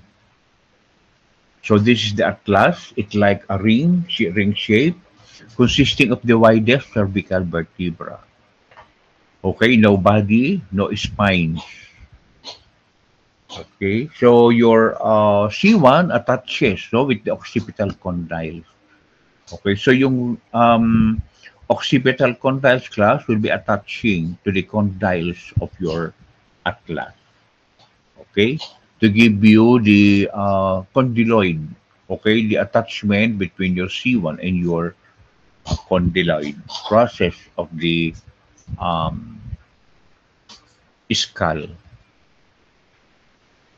So this is the atlas. It's like a ring shape, consisting of the widest cervical vertebra. Okay, no body, no spine. Okay, so your C1 attaches, no, with the occipital condyles. Okay, so yung occipital condyles class will be attaching to the condyles of your atlas. Okay, to give you the condyloid, okay, the attachment between your C1 and your condyloid process of the um, skull.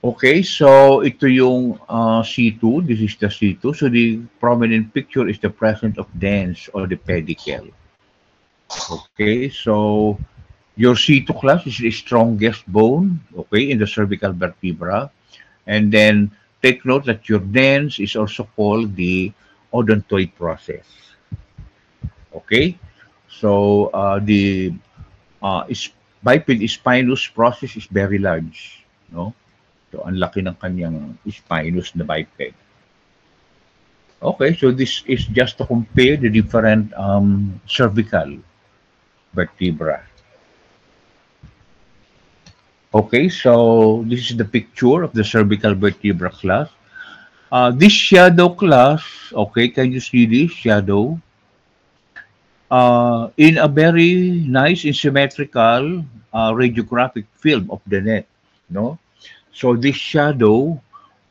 Okay, so ito yung C2. This is the C2. So the prominent picture is the presence of dens or the pedicle. Okay, so your C2 class is the strongest bone, okay, in the cervical vertebra. And then take note that your dens is also called the odontoid process. Okay, so the biped spinous process is very large, no? So, ang laki ng kanyang spinous na biped. Okay, so this is just to compare the different cervical vertebra. Okay, so this is the picture of the cervical vertebra class. This shadow class, okay, can you see this shadow? In a very nice and symmetrical radiographic film of the neck, no? So this shadow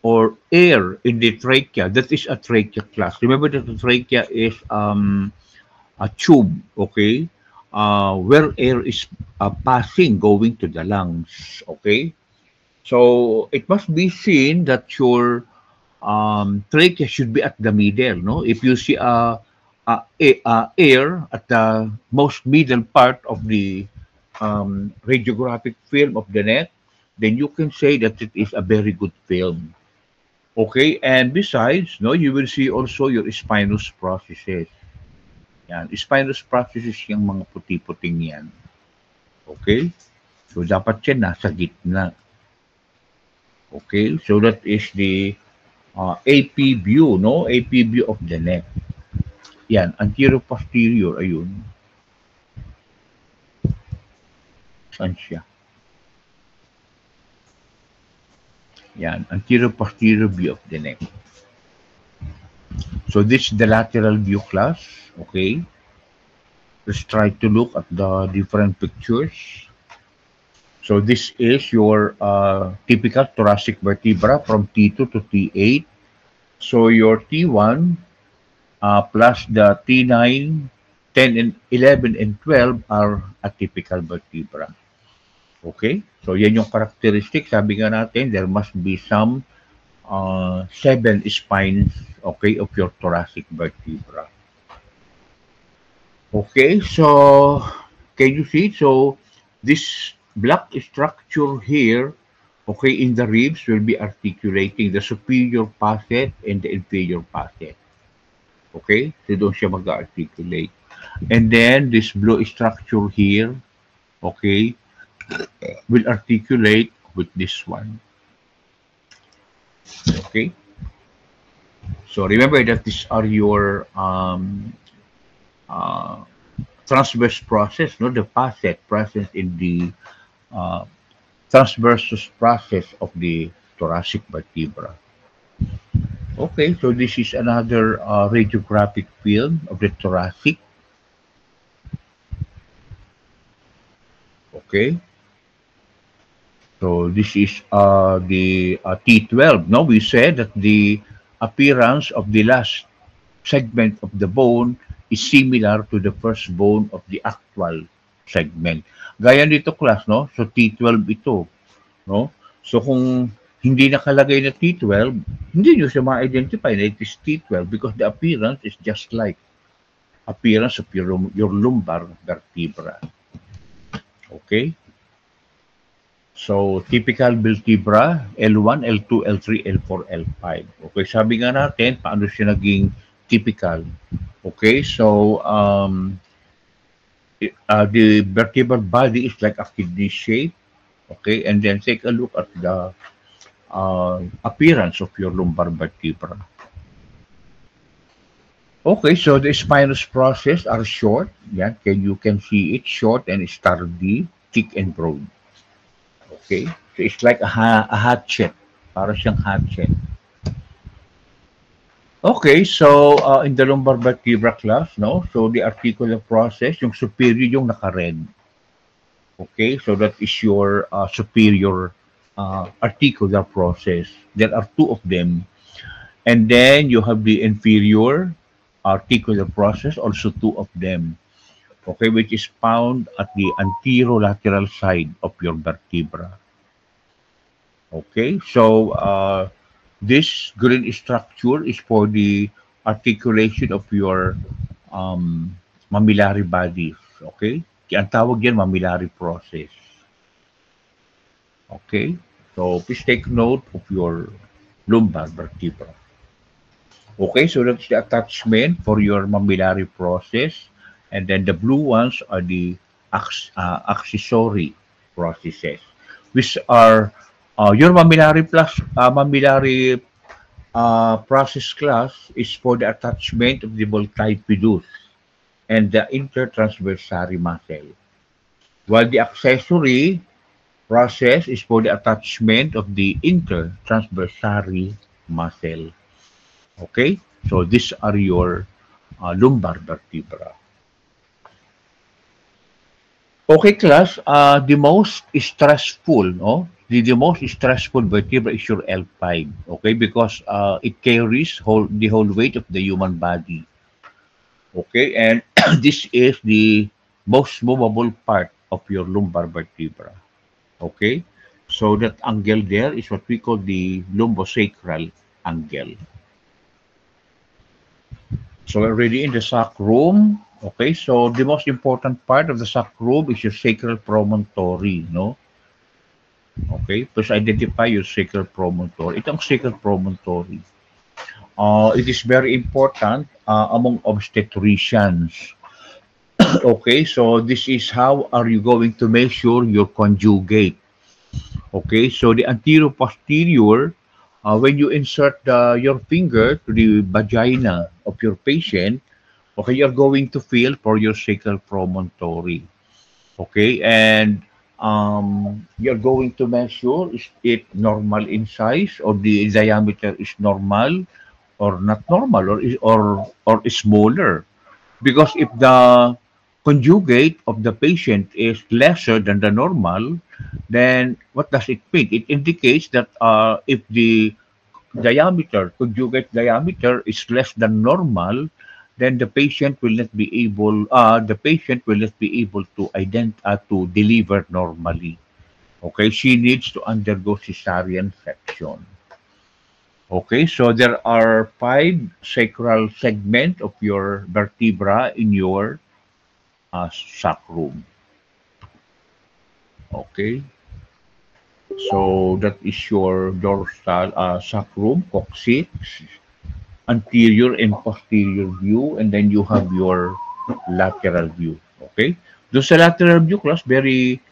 or air in the trachea, that is a trachea class. Remember that the trachea is a tube, okay, where air is passing, going to the lungs, okay. So it must be seen that your trachea should be at the middle, no? If you see air at the most middle part of the radiographic film of the neck, then you can say that it is a very good film. Okay, and besides, no, you will see also your spinous processes. Yan, spinous processes yung mga puti-puting yan. Okay? So, dapat yan nasa gitna. Okay? So, that is the AP view, no? AP view of the neck. Yan, anterior-posterior, ayun. Saan siya? Yan, anterior-posterior view of the neck. So, this is the lateral view class. Okay? Let's try to look at the different pictures. So this is your typical thoracic vertebra from T2 to T8. So your T1 plus the T9, 10, and 11, and 12 are atypical vertebra. Okay? So yan yung characteristic. Sabi nga natin, there must be some 7 spines, okay, of your thoracic vertebra. Okay, so can you see? So this black structure here, okay, in the ribs will be articulating the superior facet and the inferior facet. Okay, so doon siya mag-articulate. And then this blue structure here, okay, will articulate with this one. Okay, so remember that these are your transverse process, no, the facet present in the transversus process of the thoracic vertebra. Okay, so this is another radiographic film of the thoracic. Okay, so this is the T12. No, we said that the appearance of the last segment of the bone is similar to the first bone of the actual segment. Gaya nito class, no? So T12 ito, no? So kung hindi nakalagay na T12, hindi nyo siya ma-identify na it is T12 because the appearance is just like appearance of your lumbar vertebra. Okay? So, typical vertebra, L1, L2, L3, L4, L5. Okay, sabi nga natin, paano siya naging typical. Okay, so the vertebral body is like a kidney shape. Okay, and then take a look at the appearance of your lumbar vertebra. Okay, so the spinous process are short. Yeah, you can see it short and sturdy, thick and broad. Okay, so it's like a hatchet. Para siyang hatchet. Okay, so in the lumbar vertebra class, no? So the articular process, yung superior yung naka-red. Okay, so that is your superior articular process. There are 2 of them. And then you have the inferior articular process, also 2 of them. Okay, which is found at the anterolateral side of your vertebra. Okay, so this green structure is for the articulation of your mammillary bodies. Okay, ang tawag yan mammillary process. Okay, so please take note of your lumbar vertebra. Okay, so that's the attachment for your mammillary process. And then the blue ones are the accessory processes, which are your mammillary process class is for the attachment of the multifidus and the intertransversary muscle, while the accessory process is for the attachment of the intertransversary muscle. Okay, so these are your lumbar vertebra. Okay, class, the most stressful, no? The most stressful vertebra is your L5, okay, because it carries the whole weight of the human body, okay, and this is the most movable part of your lumbar vertebra, okay. So that angle there is what we call the lumbosacral angle. So we're already in the sacrum. Okay, so the most important part of the sacrum is your sacral promontory, no? Okay, please identify your sacral promontory. Itong sacral promontory. It is very important among obstetricians. Okay, so this is how are you going to measure your conjugate. Okay, so the anterior posterior, when you insert your finger to the vagina of your patient, okay, you're going to feel for your sacral promontory. Okay, and you're going to measure is it normal in size or the diameter is normal or not normal or is smaller. Because if the conjugate of the patient is lesser than the normal, then what does it mean? It indicates that if the conjugate diameter is less than normal, then the patient will not be able to to deliver normally. Okay, she needs to undergo cesarean section. Okay, so there are five sacral segments of your vertebra in your sacrum. Okay, so that is your dorsal sacrum, coccyx, anterior and posterior view, and then you have your lateral view. Okay? Doon sa lateral view class, very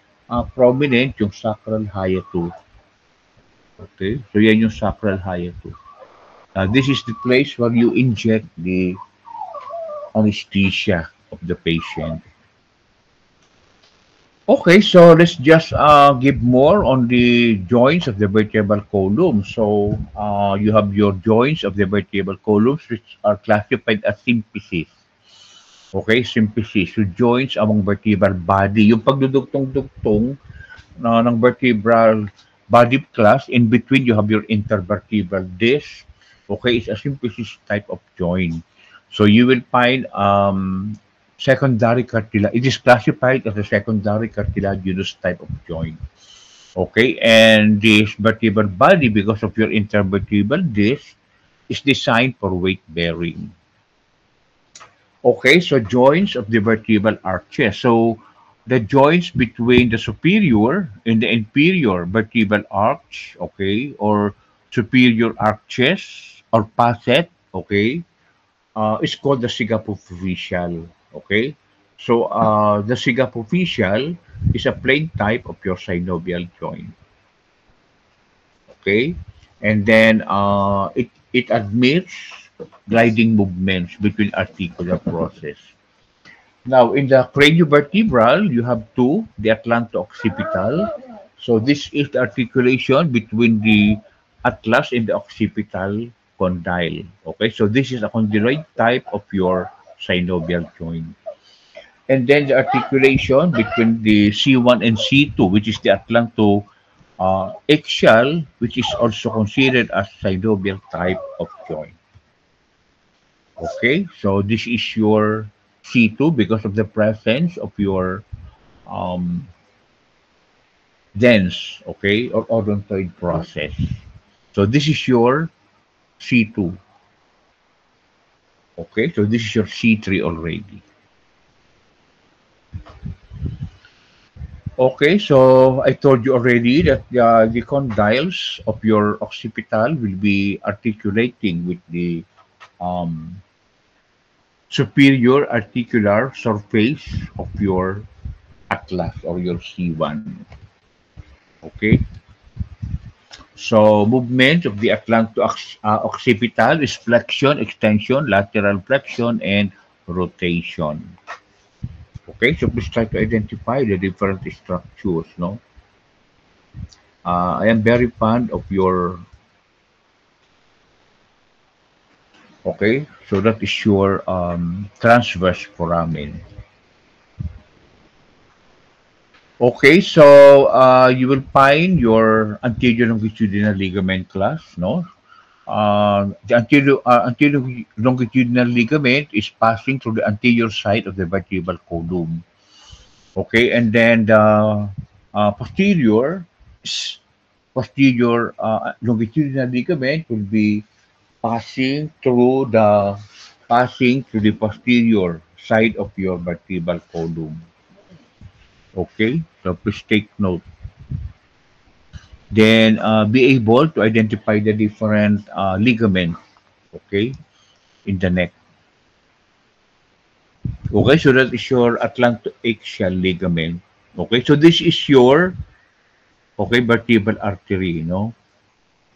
prominent yung sacral hiatus. Okay? So yan yung sacral hiatus. This is the place where you inject the anesthesia of the patient. Okay, so let's just give more on the joints of the vertebral column. So you have your joints of the vertebral columns which are classified as symphysis. Okay, symphysis. So joints among vertebral body. Yung pagdudugtong-dugtong ng vertebral body class, in between you have your intervertebral disc. Okay, it's a symphysis type of joint. So you will find secondary cartilage. It is classified as a secondary cartilaginous type of joint. Okay, and this vertebral body, because of your intervertebral disc, is designed for weight bearing. Okay, so joints of the vertebral arches. So the joints between the superior and the inferior vertebral arch, okay, or superior arches or facet, okay, is called the sigapophyseal. Okay, so the sigapophyseal is a plain type of your synovial joint. Okay, and then it admits gliding movements between articular process. Now, in the craniovertebral, you have two, the atlanto-occipital. So this is the articulation between the atlas and the occipital condyle. Okay, so this is a condyloid type of your synovial joint. And then the articulation between the C1 and C2, which is the atlanto axial, which is also considered as synovial type of joint. Okay, so this is your C2 because of the presence of your um, dens, okay, or odontoid process. So this is your C2. Okay, so this is your C3 already. Okay, so I told you already that the condyles of your occipital will be articulating with the um, superior articular surface of your atlas or your C1. Okay. So movement of the atlanto-occipital is flexion, extension, lateral flexion, and rotation. Okay, so please try to identify the different structures. No, I am very fond of your. Okay, so that is your transverse foramen. Okay, so you will find your anterior longitudinal ligament class, no? The anterior longitudinal ligament is passing through the anterior side of the vertebral column. Okay, and then the posterior longitudinal ligament will be passing through the posterior side of your vertebral column. Okay, so please take note. Then be able to identify the different ligaments, okay, in the neck. Okay, so that is your atlantoaxial ligament. Okay, so this is your vertebral artery,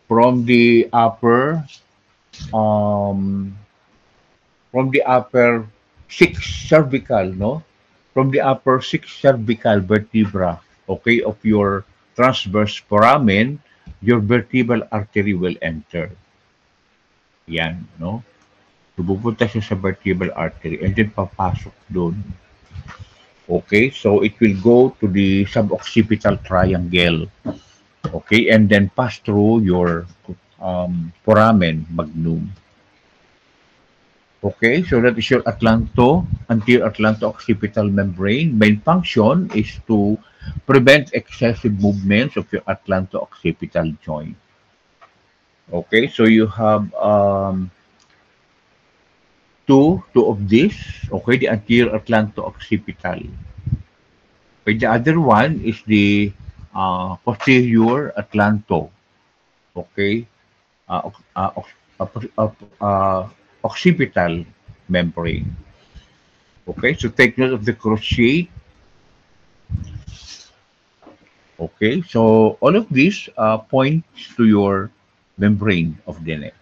from the upper um from the upper six cervical, from the upper six cervical vertebra, okay, of your transverse foramen, your vertebral artery will enter. Yan, no? So, pupunta siya sa vertebral artery and then papasok doon. Okay, so it will go to the suboccipital triangle. Okay, and then pass through your foramen magnum. Okay, so that is your anterior atlanto-occipital membrane. Main function is to prevent excessive movements of your atlanto-occipital joint. Okay, so you have two of these. Okay, the anterior atlanto-occipital. Okay, the other one is the posterior atlanto. Okay, uh, uh, uh, uh, uh, occipital membrane. Okay, so take note of the cross shape. Okay, so all of these points to your membrane of the neck.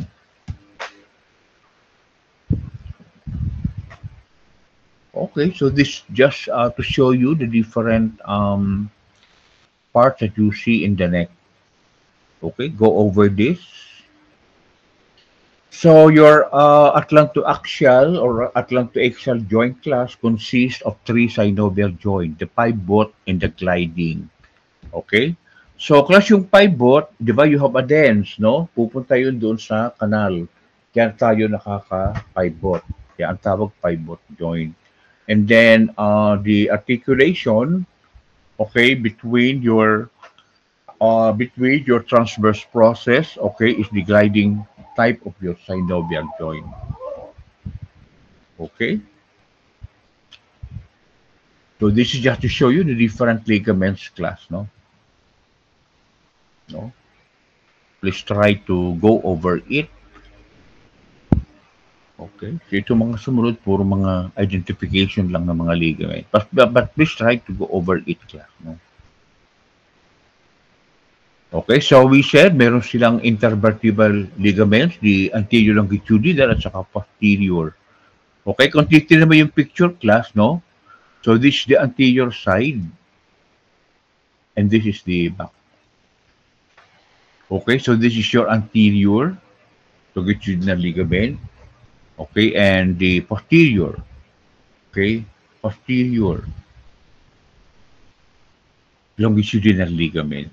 Okay, so this just to show you the different parts that you see in the neck. Okay, go over this. So your atlantoaxial or atlantoaxial joint class consists of three synovial joints, the pivot and the gliding. Okay? So class yung pivot, di ba you have a dens, no? Pupunta yun doon sa kanal. Kaya tayo nakaka-pivot. Kaya ang tawag pivot joint. And then the articulation, okay, between your transverse process, okay, is the gliding type of your synovial joint. Okay. So this is just to show you the different ligaments class, no? No. Please try to go over it. Okay. So ito mga sumunod, puro mga identification lang ng mga ligament. But please try to go over it class, no? Okay, so we said meron silang intervertebral ligaments, the anterior longitudinal at saka posterior. Okay, kung titignan mo yung picture class, no? So this is the anterior side and this is the back. Okay, so this is your anterior longitudinal ligament. Okay, and the posterior. Okay, posterior longitudinal ligament.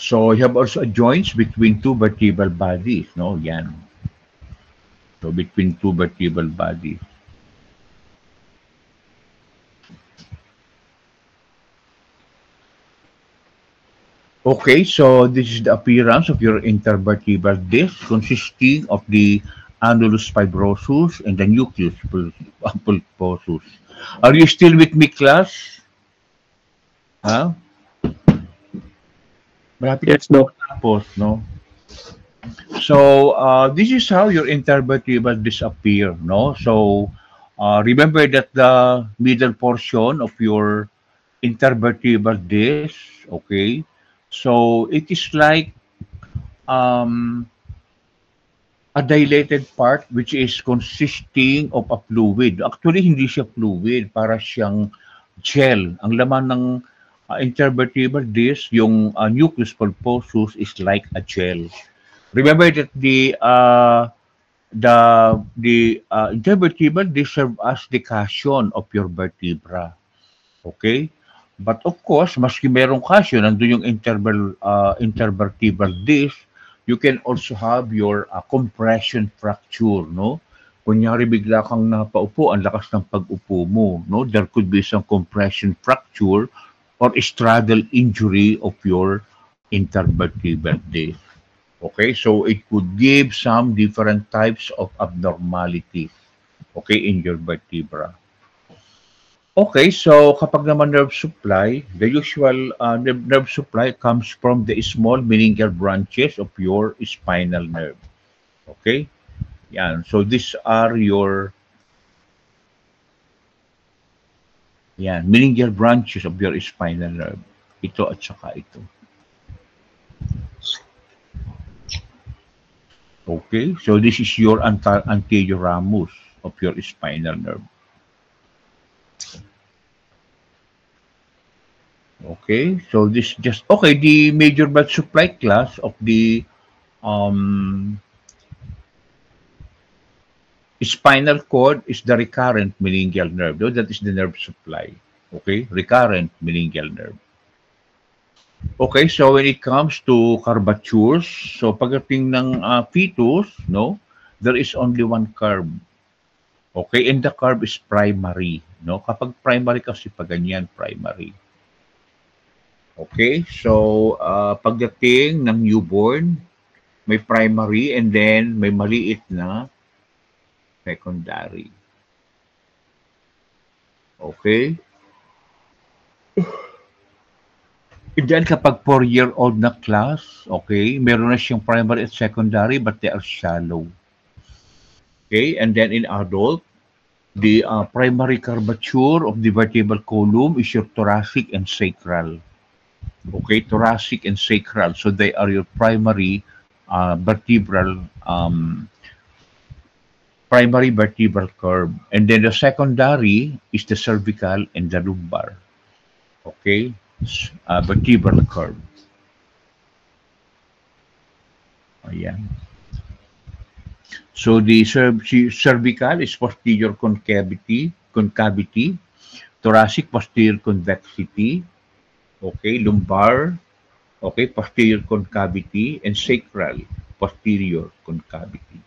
So you have also joints between two vertebral bodies, no? Yan. So between two vertebral bodies. Okay, so this is the appearance of your intervertebral disc consisting of the annulus fibrosus and the nucleus pulposus. Are you still with me, class? Huh? Yes, no. Tapos, no? So this is how your intervertebral disappear, no? So remember that the middle portion of your intervertebral disc, okay? So it is like um, a dilated part which is consisting of a fluid. Actually, hindi siya fluid, para siyang gel. Ang laman ng intervertebral disc, yung nucleus pulposus is like a gel. Remember that the intervertebral disc serve as the cushion of your vertebra. Okay? But of course, maski merong cushion, nandun yung intervertebral disc, you can also have your compression fracture, no? Kunyari bigla kang napaupo, ang lakas ng pag-upo mo, no? There could be some compression fracture or straddle injury of your intervertebral disc. Okay, so it could give some different types of abnormalities, okay, in your vertebra. Okay, so kapag naman nerve supply, the usual nerve supply comes from the small meningeal branches of your spinal nerve. Okay? Yan. So these are your meningeal branches of your spinal nerve. Ito at saka ito. Okay? So this is your anterior ramus of your spinal nerve. Okay, so this just okay. The major blood supply class of the um, spinal cord is the recurrent meningeal nerve. No? That is the nerve supply. Okay, recurrent meningeal nerve. Okay, so when it comes to curvatures, so pagdating ng fetus, no, there is only one curve. Okay, and the curve is primary. No, kapag primary kasi pag ganyan, primary. Okay, so pagdating ng newborn, may primary and then may maliit na secondary. Okay? And then kapag 4-year-old na class, okay, meron na siyang primary at secondary but they are shallow. Okay? And then in adult, the primary curvature of the vertebral column is your thoracic and sacral. Okay? Thoracic and sacral. So they are your primary vertebral curve. And then the secondary is the cervical and the lumbar. Okay? Vertebral curve. Ayan. So the cervical is posterior concavity, thoracic posterior convexity, okay, lumbar, okay, posterior concavity, and sacral posterior concavity.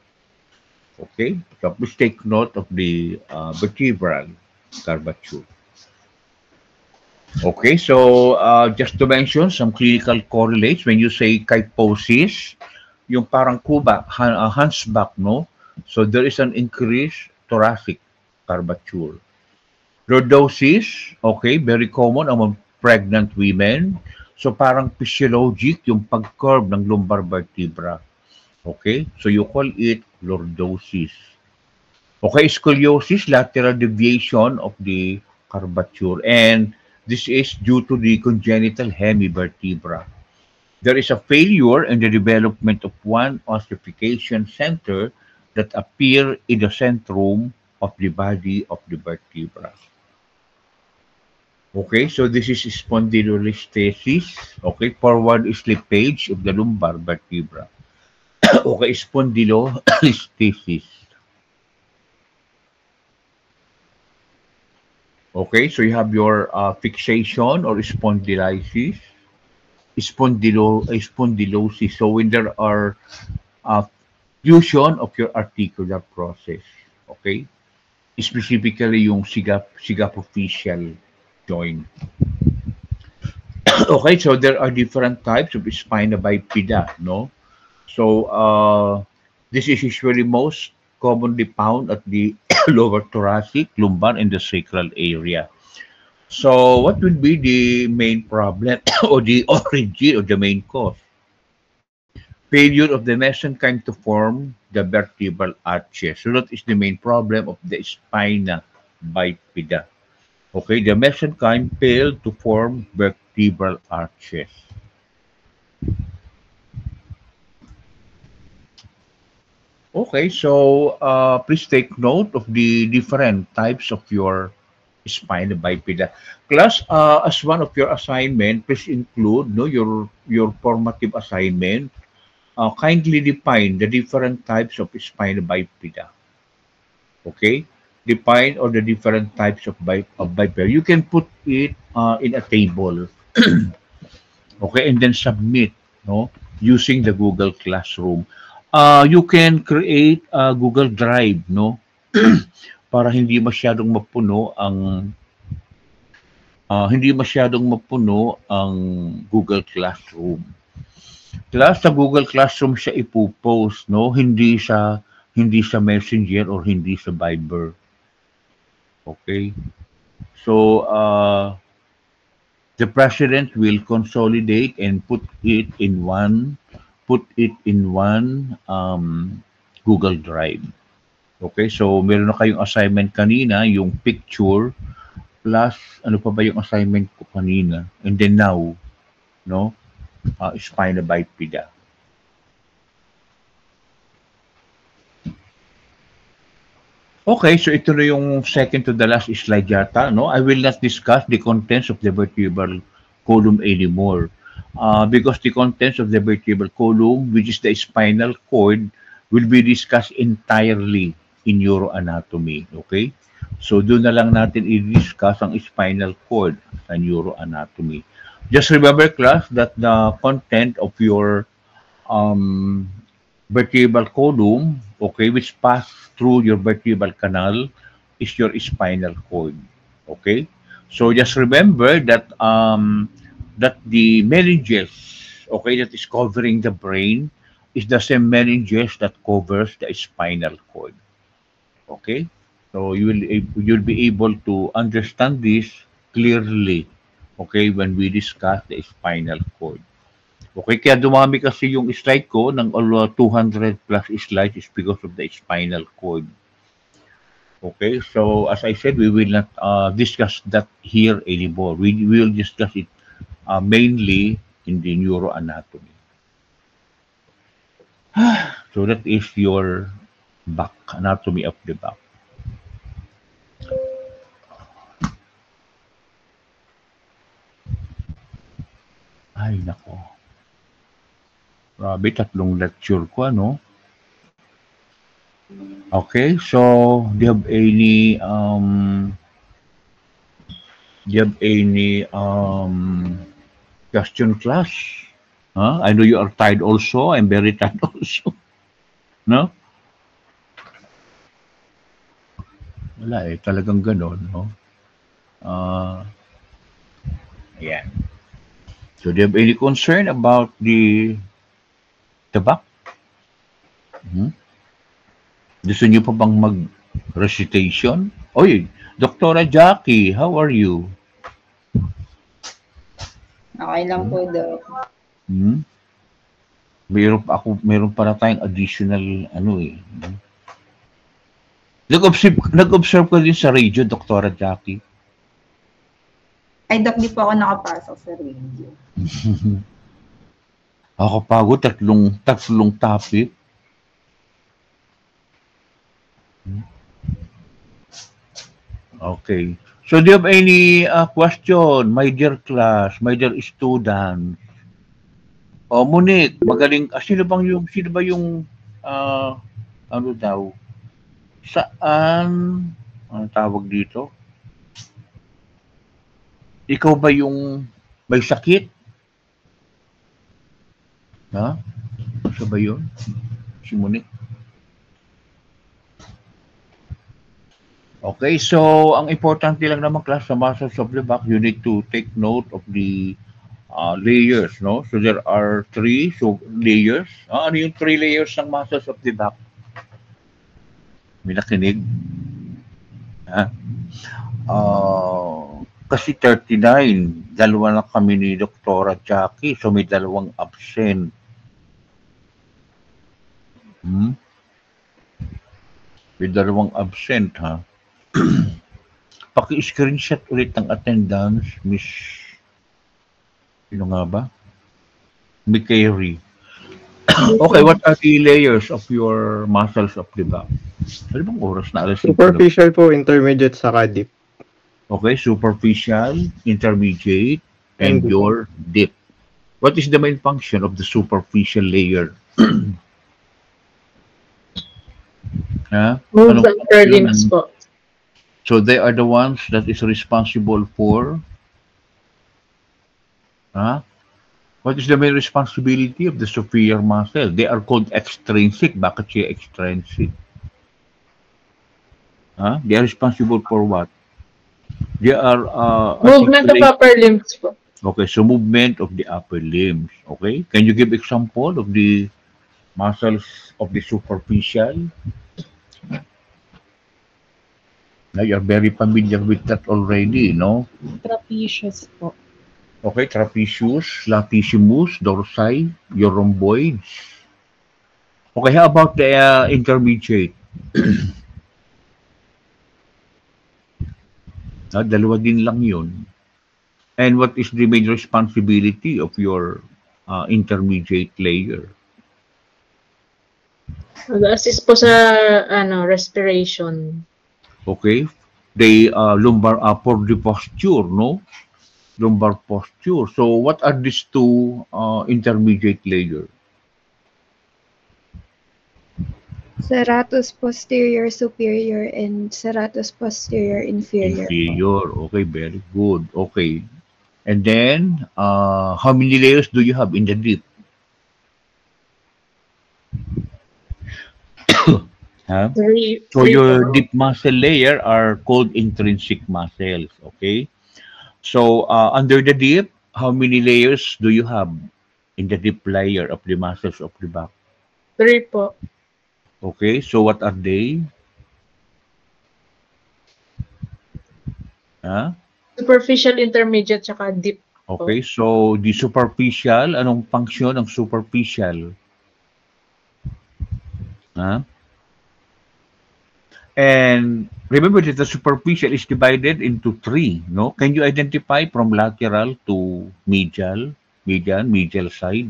Okay, so please take note of the vertebral curvature. Okay, so just to mention some clinical correlates when you say kyphosis, yung parang kuba, hunchback, no? So there is an increased thoracic curvature. Lordosis, okay, very common among pregnant women. So parang physiologic yung pag-curve ng lumbar vertebra. Okay, so you call it lordosis. Okay, scoliosis, lateral deviation of the curvature, and this is due to the congenital hemivertebra. There is a failure in the development of one ossification center that appear in the centrum of the body of the vertebra. Okay, so this is spondylolisthesis. Okay, forward slippage of the lumbar vertebra. Okay, spondylolisthesis. Okay, so you have your fixation or spondylosis. Spondylosis. So when there are fusion of your articular process, okay, specifically yung sigapophyseal joint. Okay, so there are different types of spina bifida, no? So this is usually most commonly found at the lower thoracic, lumbar, and the sacral area. So what would be the main problem or the origin or the main cause? Failure of the mesenchyme to form the vertebral arches. So that is the main problem of the spina bifida. Okay, the mesenchyme failed to form vertebral arches. Okay, so please take note of the different types of your spina bifida. Class, as one of your assignment, please include no your formative assignment. Kindly define the different types of spina bifida. Okay, define all the different types of bifida. You can put it in a table. Okay, and then submit, no, using the Google Classroom. You can create a Google Drive, no, para hindi masyadong mapuno ang Google Classroom. Plus sa Google Classroom siya ipo-post, no, hindi sa Messenger or hindi sa Viber. Okay? So the president will consolidate and put it in one Google Drive. Okay, so meron na kayong assignment kanina, yung picture plus ano pa ba yung assignment ko kanina, and then now, no, spina bifida. Okay, so ito na yung second to the last slide yata, no? I will not discuss the contents of the vertebral column anymore. Because the contents of the vertebral column, which is the spinal cord, will be discussed entirely in neuroanatomy. Okay? So doon na lang natin i-discuss ang spinal cord sa neuroanatomy. Just remember, class, that the content of your um, vertebral column, okay, which pass through your vertebral canal is your spinal cord. Okay? So just remember that the meninges, okay, that is covering the brain is the same meninges that covers the spinal cord. Okay? So you'll be able to understand this clearly, okay, when we discuss the spinal cord. Okay, kaya dumami kasi yung slide ko ng 200 plus slides is because of the spinal cord. Okay, so as I said, we will not discuss that here anymore. We will discuss it mainly in the neuroanatomy. So that is your back, anatomy of the back. Ay, nako. Grabe, 3 lecture ko, ano? Okay, so do you have any question, class? Huh? I know you are tired also. I'm very tired also. No? Wala eh. Talagang ganon, no? Ayan. So, do you have any concern about the back? Hmm? Gusto niyo pa bang mag-recitation? Oy, Doktora Jackie, how are you? Okay lang po, Doc. Hmm? Meron para tayong additional ano eh. Nag-observe ka din sa radio, Doktora Jackie. Ay, Doc, di po ako nakapasok sa radio. Ako pagod, tatlong topic. Okay. So do you have any question, my dear class, my dear student? O Monique, magaling, sino ba yung, ano daw, saan, ano tawag dito? Ikaw ba yung may sakit? Ha? Siya ba yun? Si Monique? Okay, so ang importante lang naman class sa muscles of the back, you need to take note of the layers, no? So there are 3 layers. Ano yung 3 layers ng muscles of the back? May nakinig? Ha? Kasi 39, dalawa na kami ni Doktora Jackie, so may dalawang absent. May dalawang absent, ha? paki-screenshot ulit ng attendance, Miss, sino nga ba? Mikeri. Okay, what are the layers of your muscles of the back? Ano bang oras na alas? Superficial po, intermediate, saka deep. Okay, superficial, intermediate, and And your deep. What is the main function of the superficial layer? Ha? Move Anong the upper function? limbs po. So they are the ones that is responsible for, what is the main responsibility of the superior muscle? They are called extrinsic. Bakit siya extrinsic? They are responsible for what? They are Movement of upper limbs po. Okay, so movement of the upper limbs. Okay, can you give example of the muscles of the superficial? Now, you're very familiar with that already, no? Trapezius po. Okay, trapezius, latissimus, dorsi, your rhomboids. Okay, how about the intermediate? Dalawa din lang yun. And what is the main responsibility of your intermediate layer? Assist po sa respiration. Okay, they lumbar for the posture, no? Lumbar posture. So what are these two intermediate layers? Serratus posterior superior and serratus posterior inferior. Inferior. Okay, very good. Okay. And then, how many layers do you have in the deep? So your deep muscle layer are called intrinsic muscles. Okay. So under the deep, how many layers do you have in the deep layer of the muscles of the back? 3 po. Okay. So what are they? Superficial, intermediate, saka deep. Okay. So the superficial, anong function ng superficial? And remember that the superficial is divided into 3, no? Can you identify from lateral to medial, medial side?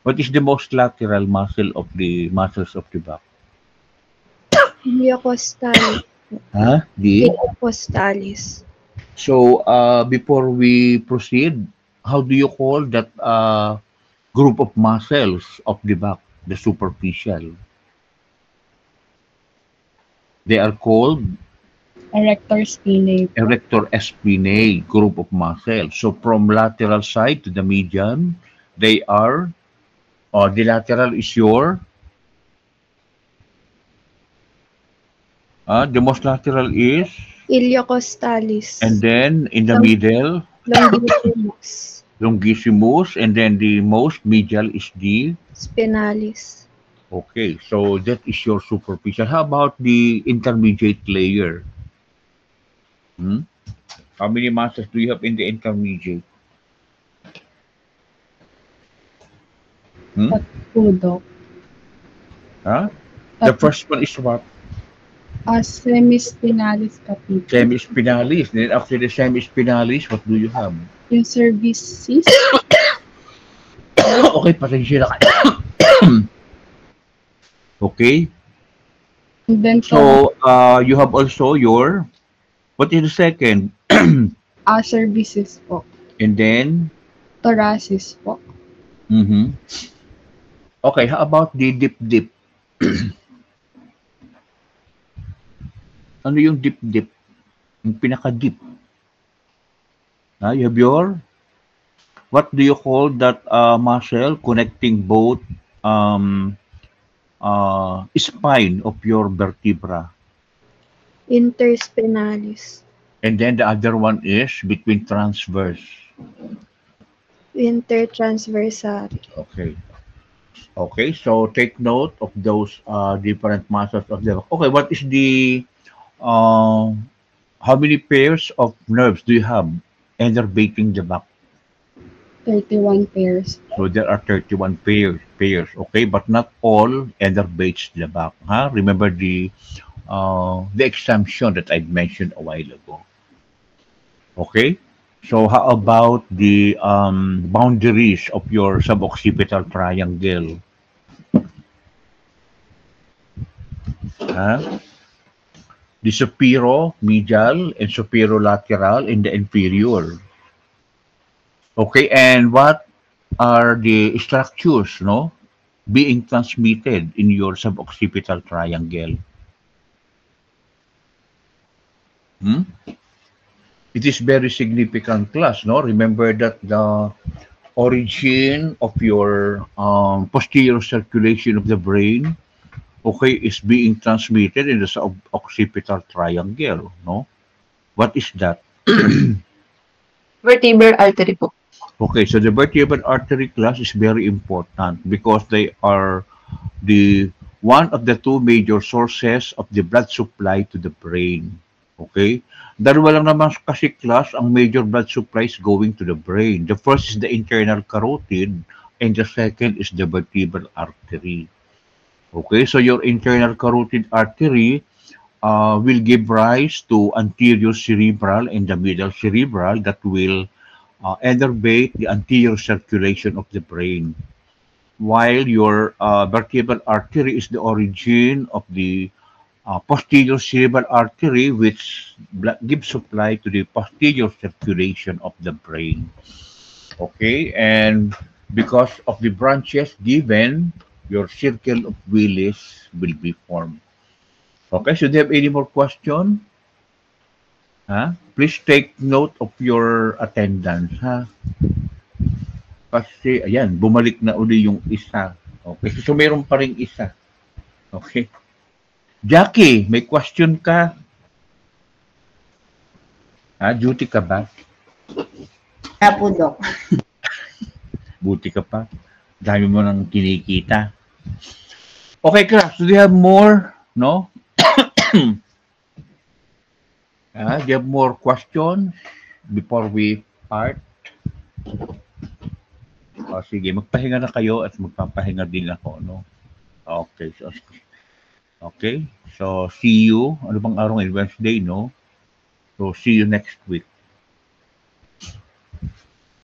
What is the most lateral muscle of the muscles of the back? Iliocostalis. Iliocostalis. So before we proceed, how do you call that group of muscles of the back, the superficial? They are called Erector spinae. Erector spinae group of muscles. So from lateral side to the median, they are, the lateral is your, the most lateral is? Iliocostalis. And then in the middle? Longissimus. Longissimus. And then the most medial is the? Spinalis. Okay, so that is your superficial. How about the intermediate layer? How many muscles do you have in the intermediate? Pudo. The first one is what? Semispinalis capita. Semispinalis. Then after the semispinalis, what do you have? Yung cervicis. Okay, pasensya na. Okay. And then So you have also your, what is the second? cervicis po. And then? Thoracis po. Okay, how about the dip? Ano yung dip? Yung pinaka-dip. You have your, what do you call that muscle connecting both spine of your vertebra? Interspinalis. And then the other one is between transverse. Intertransversal. Okay, so take note of those different muscles of the back. Okay, what is the how many pairs of nerves do you have innervating the back? 31 pairs. So there are 31 pairs. Okay, but not all innervates the back. Remember the exemption that I mentioned a while ago. Okay? So how about the boundaries of your suboccipital triangle? Huh? The supero-medial and supero-lateral and the inferior. Okay, and what are the structures, no, being transmitted in your suboccipital triangle? Hmm? It is very significant class, no? Remember that the origin of your posterior circulation of the brain, okay, is being transmitted in the occipital triangle, no? What is that? Vertebral artery po. Okay, so the vertebral artery class is very important because they are the one of the two major sources of the blood supply to the brain. Okay? Dalawa lang naman kasi class ang major blood supply is going to the brain. The first is the internal carotid and the second is the vertebral artery. Okay, so your internal carotid artery will give rise to anterior cerebral and the middle cerebral that will innervate the anterior circulation of the brain. While your vertebral artery is the origin of the posterior cerebral artery, which gives supply to the posterior circulation of the brain. Okay, and because of the branches given, your circle of Willis will be formed. Okay, so do you have any more question? Please take note of your attendance, ha? Kasi, ayan, bumalik na uli yung isa. Okay, so meron pa rin isa. Okay. Jackie, may question ka? Duty ka ba? Po, Doc. Buti ka pa. Dami mo nang kinikita. Okay, class. Do you have more? No? Do you have more questions before we part? Sige, magpahinga na kayo at magpapahinga din ako, no? Okay. So see you. Ano bang araw ngayon? Wednesday, no? So see you next week.